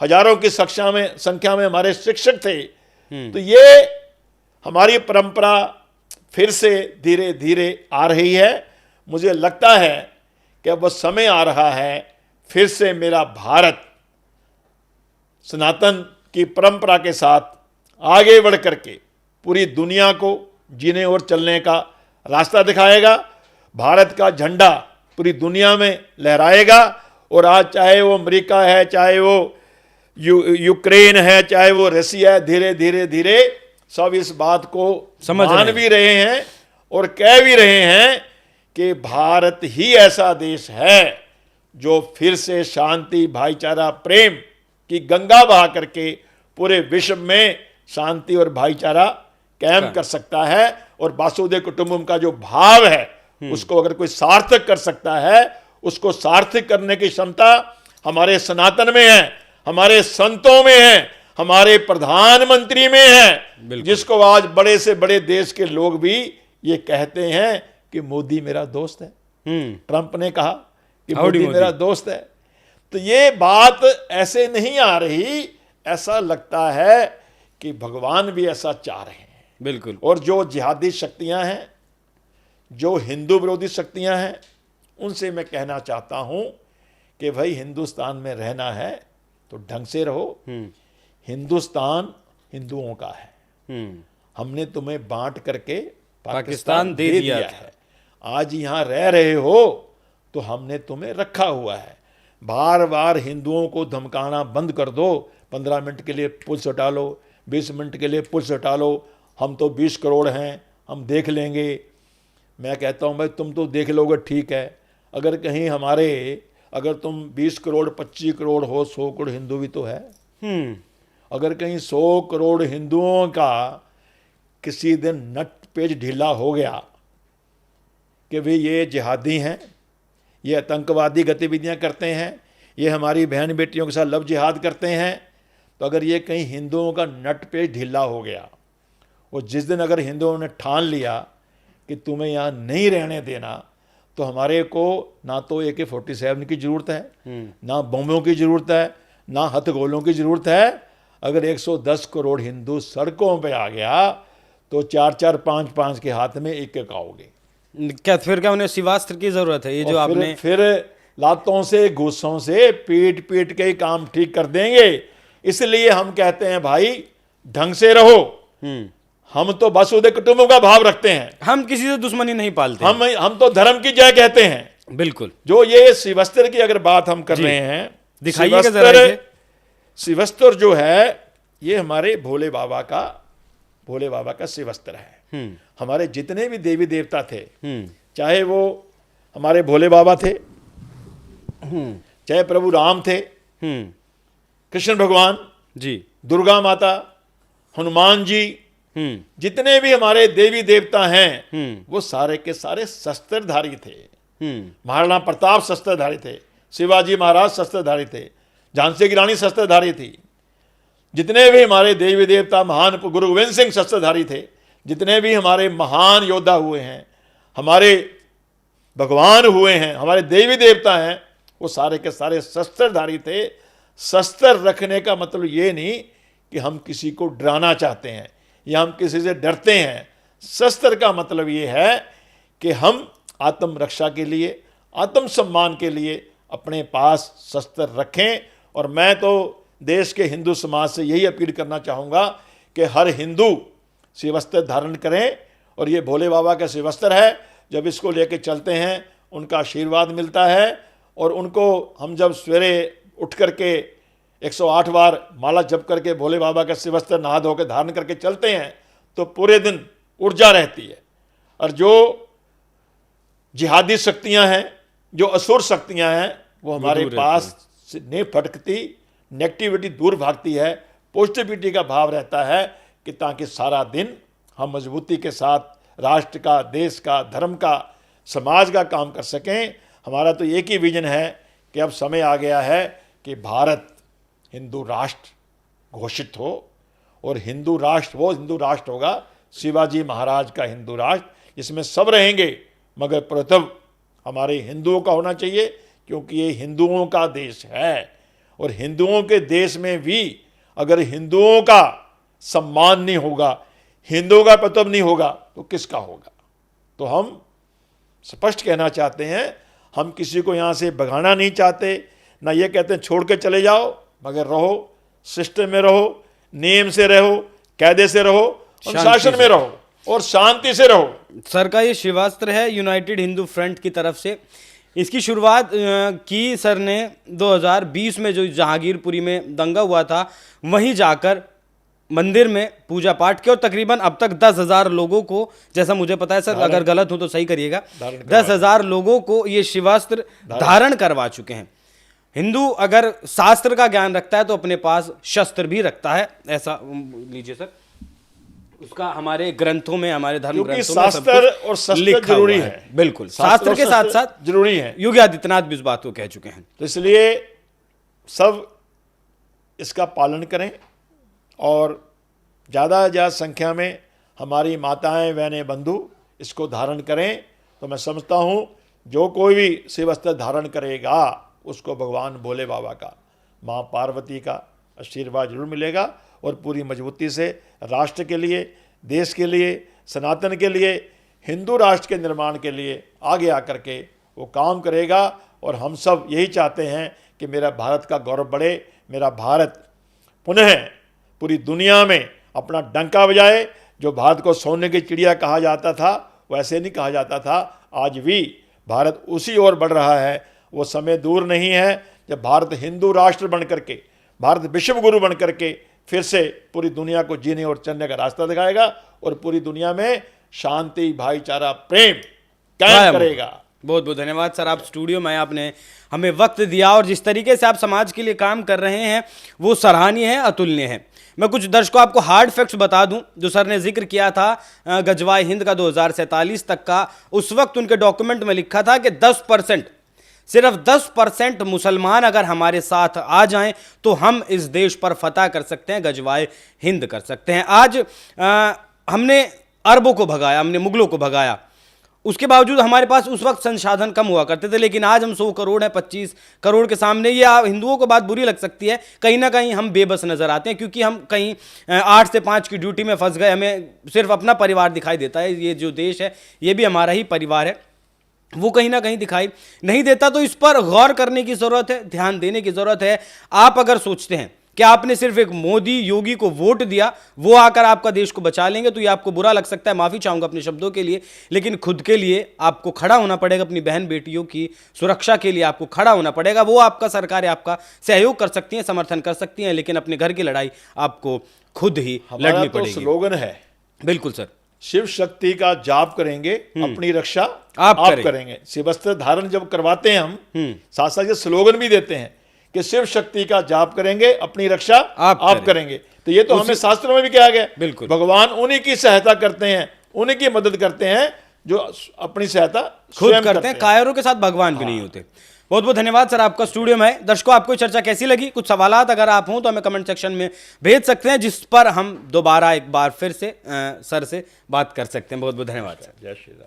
हजारों की संख्या में हमारे शिक्षक थे। तो ये हमारी परंपरा फिर से धीरे धीरे आ रही है। मुझे लगता है कि अब समय आ रहा है फिर से मेरा भारत सनातन की परंपरा के साथ आगे बढ़ करके पूरी दुनिया को जीने और चलने का रास्ता दिखाएगा। भारत का झंडा पूरी दुनिया में लहराएगा। और आज चाहे वो अमेरिका है, चाहे वो यूक्रेन है, चाहे वो रसिया है, धीरे धीरे धीरे सब इस बात को मान भी रहे हैं और कह भी रहे हैं कि भारत ही ऐसा देश है जो फिर से शांति, भाईचारा, प्रेम की गंगा बहा करके पूरे विश्व में शांति और भाईचारा कायम कर सकता है, और वासुदेव कुटुंबकम का जो भाव है उसको अगर कोई सार्थक कर सकता है, उसको सार्थक करने की क्षमता हमारे सनातन में है, हमारे संतों में है, हमारे प्रधानमंत्री में है, जिसको आज बड़े से बड़े देश के लोग भी ये कहते हैं कि मोदी मेरा दोस्त है। ट्रंप ने कहा कि मोदी मेरा दोस्त है। तो ये बात ऐसे नहीं आ रही, ऐसा लगता है कि भगवान भी ऐसा चाह रहे हैं। बिल्कुल। और जो जिहादी शक्तियां हैं, जो हिंदू विरोधी शक्तियां हैं, उनसे मैं कहना चाहता हूं कि भाई हिंदुस्तान में रहना है तो ढंग से रहो। हिंदुस्तान हिंदुओं का है। हमने तुम्हें बांट करके पाकिस्तान दे दिया है। आज यहां रह रहे हो तो हमने तुम्हें रखा हुआ है। बार बार हिंदुओं को धमकाना बंद कर दो। 15 मिनट के लिए पुलिस हटा लो, 20 मिनट के लिए पुलिस हटा लो, हम तो 20 करोड़ हैं, हम देख लेंगे। मैं कहता हूं भाई तुम तो देख लोगे, ठीक है, अगर कहीं अगर तुम 20 करोड़ 25 करोड़ हो, 100 करोड़ हिंदू भी तो है। अगर कहीं 100 करोड़ हिंदुओं का किसी दिन नट पेज ढीला हो गया कि भाई ये जिहादी हैं, ये आतंकवादी गतिविधियां करते हैं, ये हमारी बहन बेटियों के साथ लव जिहाद करते हैं, तो अगर ये कहीं हिंदुओं का नट पेज ढीला हो गया, और जिस दिन अगर हिंदुओं ने ठान लिया कि तुम्हें यहाँ नहीं रहने देना, तो हमारे को ना तो AK-47 की ज़रूरत है, ना बमों की ज़रूरत है, ना हथगोलों की ज़रूरत है। अगर 110 करोड़ हिंदू सड़कों पे आ गया तो 4-4 5-5 के हाथ में एक आओगे। क्या उन्हें शिवास्त्र की जरूरत है? ये जो आपने फिर लातों से गुस्सों से पीट पीट के काम ठीक कर देंगे। इसलिए हम कहते हैं भाई ढंग से रहो। हम तो वासुदेव कुटुंबकम का भाव रखते हैं, हम किसी से दुश्मनी नहीं पालते। हम तो धर्म की जय कहते हैं। बिल्कुल। जो ये शिवस्त्र की अगर बात हम कर रहे हैं, दिखाइएगा जरा इसे। शिवस्त्र जो है ये हमारे भोले बाबा का शिवस्त्र है। हमारे जितने भी देवी देवता थे, चाहे वो हमारे भोले बाबा थे, चाहे प्रभु राम थे, कृष्ण भगवान जी, दुर्गा माता, हनुमान जी, जितने भी हमारे देवी देवता हैं वो सारे के सारे शस्त्रधारी थे। महाराणा प्रताप शस्त्रधारी थे, शिवाजी महाराज शस्त्रधारी थे, झांसी की रानी शस्त्रधारी थी। जितने भी हमारे देवी देवता, महान गुरु गोविंद सिंह शस्त्रधारी थे। जितने भी हमारे महान योद्धा हुए हैं, हमारे भगवान हुए हैं, हमारे देवी देवता हैं, वो सारे के सारे शस्त्रधारी थे। शस्त्र रखने का मतलब ये नहीं कि हम किसी को डराना चाहते हैं या हम किसी से डरते हैं। शस्त्र का मतलब ये है कि हम आत्मरक्षा के लिए, आत्मसम्मान के लिए अपने पास शस्त्र रखें। और मैं तो देश के हिंदू समाज से यही अपील करना चाहूँगा कि हर हिंदू शिवस्त्र धारण करें। और ये भोले बाबा का शिवस्त्र है, जब इसको लेके चलते हैं उनका आशीर्वाद मिलता है। और उनको हम जब सवेरे उठ करके 108 बार माला जप करके भोले बाबा का शिवस्त्र नहा धो के धारण करके चलते हैं तो पूरे दिन ऊर्जा रहती है। और जो जिहादी शक्तियां हैं, जो असुर शक्तियां हैं, वो हमारे पास से नहीं फटकती, नेगेटिविटी दूर भागती है, पॉजिटिविटी का भाव रहता है कि ताकि सारा दिन हम मजबूती के साथ राष्ट्र का, देश का, धर्म का, समाज का काम कर सकें। हमारा तो एक ही विजन है कि अब समय आ गया है कि भारत हिंदू राष्ट्र घोषित हो। और हिंदू राष्ट्र वो हिंदू राष्ट्र होगा शिवाजी महाराज का हिंदू राष्ट्र, जिसमें सब रहेंगे, मगर प्रथम हमारे हिंदुओं का होना चाहिए, क्योंकि ये हिंदुओं का देश है। और हिंदुओं के देश में भी अगर हिंदुओं का सम्मान नहीं होगा, हिंदुओं का प्रताप नहीं होगा, तो किसका होगा? तो हम स्पष्ट कहना चाहते हैं, हम किसी को यहाँ से भगाना नहीं चाहते, ना ये कहते हैं छोड़ के चले जाओ, मगर रहो, सिस्टम में रहो, नियम से रहो, कायदे से रहो, अनुशासन में रहो और शांति से रहो। सर का ये शिवास्त्र है यूनाइटेड हिंदू फ्रंट की तरफ से। इसकी शुरुआत की सर ने 2020 में जो जहांगीरपुरी में दंगा हुआ था, वहीं जाकर मंदिर में पूजा पाठ किया। और तकरीबन अब तक 10,000 लोगों को, जैसा मुझे पता है सर, अगर गलत हो तो सही करिएगा, 10,000 लोगों को ये शिवास्त्र धारण करवा चुके हैं। हिंदू अगर शास्त्र का ज्ञान रखता है तो अपने पास शस्त्र भी रखता है, ऐसा लीजिए सर, उसका हमारे ग्रंथों में, हमारे धर्म क्योंकि ग्रंथों में सब शास्त्र कुछ और शस्त्र लिखा जरूरी हुआ है। बिल्कुल, शास्त्र शास्त्र और के साथ शस्त्र साथ जरूरी है। योगी आदित्यनाथ भी इस बात को कह चुके हैं। तो इसलिए सब इसका पालन करें और ज़्यादा ज़्यादा संख्या में हमारी माताएं बहनें बंधु इसको धारण करें। तो मैं समझता हूँ जो कोई भी शिव वस्त्र धारण करेगा उसको भगवान भोले बाबा का, माँ पार्वती का आशीर्वाद जरूर मिलेगा और पूरी मजबूती से राष्ट्र के लिए, देश के लिए, सनातन के लिए, हिंदू राष्ट्र के निर्माण के लिए आगे आकर के वो काम करेगा। और हम सब यही चाहते हैं कि मेरा भारत का गौरव बढ़े, मेरा भारत पुनः पूरी दुनिया में अपना डंका बजाए। जो भारत को सोने की चिड़िया कहा जाता था वैसे नहीं कहा जाता था, आज भी भारत उसी ओर बढ़ रहा है। वो समय दूर नहीं है जब भारत हिंदू राष्ट्र बन करके, भारत विश्व गुरु बन करके फिर से पूरी दुनिया को जीने और चलने का रास्ता दिखाएगा और पूरी दुनिया में शांति, भाईचारा, प्रेम कायम करेगा। बहुत बहुत धन्यवाद सर, आप स्टूडियो में आपने हमें वक्त दिया और जिस तरीके से आप समाज के लिए काम कर रहे हैं वो सराहनीय है, अतुलनीय है। मैं कुछ दर्शकों आपको हार्ड फैक्ट्स बता दूं जो सर ने जिक्र किया था गजवाए हिंद का 2047 तक का। उस वक्त उनके डॉक्यूमेंट में लिखा था कि 10%, सिर्फ 10% मुसलमान अगर हमारे साथ आ जाएं तो हम इस देश पर फतह कर सकते हैं, गजवाए हिंद कर सकते हैं। आज हमने अरबों को भगाया, हमने मुगलों को भगाया, उसके बावजूद हमारे पास उस वक्त संसाधन कम हुआ करते थे, लेकिन आज हम 100 करोड़ है, 25 करोड़ के सामने। ये हिंदुओं को बात बुरी लग सकती है, कहीं ना कहीं हम बेबस नजर आते हैं क्योंकि हम कहीं 8 से 5 की ड्यूटी में फंस गए। हमें सिर्फ अपना परिवार दिखाई देता है, ये जो देश है ये भी हमारा ही परिवार है, वो कहीं ना कहीं दिखाई नहीं देता। तो इस पर गौर करने की जरूरत है, ध्यान देने की जरूरत है। आप अगर सोचते हैं कि आपने सिर्फ एक मोदी योगी को वोट दिया, वो आकर आपका देश को बचा लेंगे, तो ये आपको बुरा लग सकता है, माफी चाहूंगा अपने शब्दों के लिए, लेकिन खुद के लिए आपको खड़ा होना पड़ेगा। अपनी बहन बेटियों की सुरक्षा के लिए आपको खड़ा होना पड़ेगा। वो आपका सरकार आपका सहयोग कर सकती है, समर्थन कर सकती है, लेकिन अपने घर की लड़ाई आपको खुद ही लड़नी पड़ेगी। स्लोगन है, बिल्कुल सर, शिव शक्ति का जाप करेंगे, अपनी रक्षा आप करेंगे। शिव वस्त्र धारण जब करवाते हैं हम, साथ साथ ये स्लोगन भी देते हैं कि शिव शक्ति का जाप करेंगे, अपनी रक्षा आप करेंगे। तो ये तो हमें शास्त्रों में भी कहा गया। बिल्कुल, भगवान उन्हीं की सहायता करते हैं, उन्हीं की मदद करते हैं जो अपनी सहायता खुद करते हैं। कायरों के साथ भगवान भी नहीं होते। बहुत बहुत धन्यवाद सर आपका स्टूडियो में। दर्शकों, आपको चर्चा कैसी लगी? कुछ सवालात अगर आप हों तो हमें कमेंट सेक्शन में भेज सकते हैं, जिस पर हम दोबारा एक बार फिर से सर से बात कर सकते हैं। बहुत बहुत धन्यवाद सर। जय श्री राम।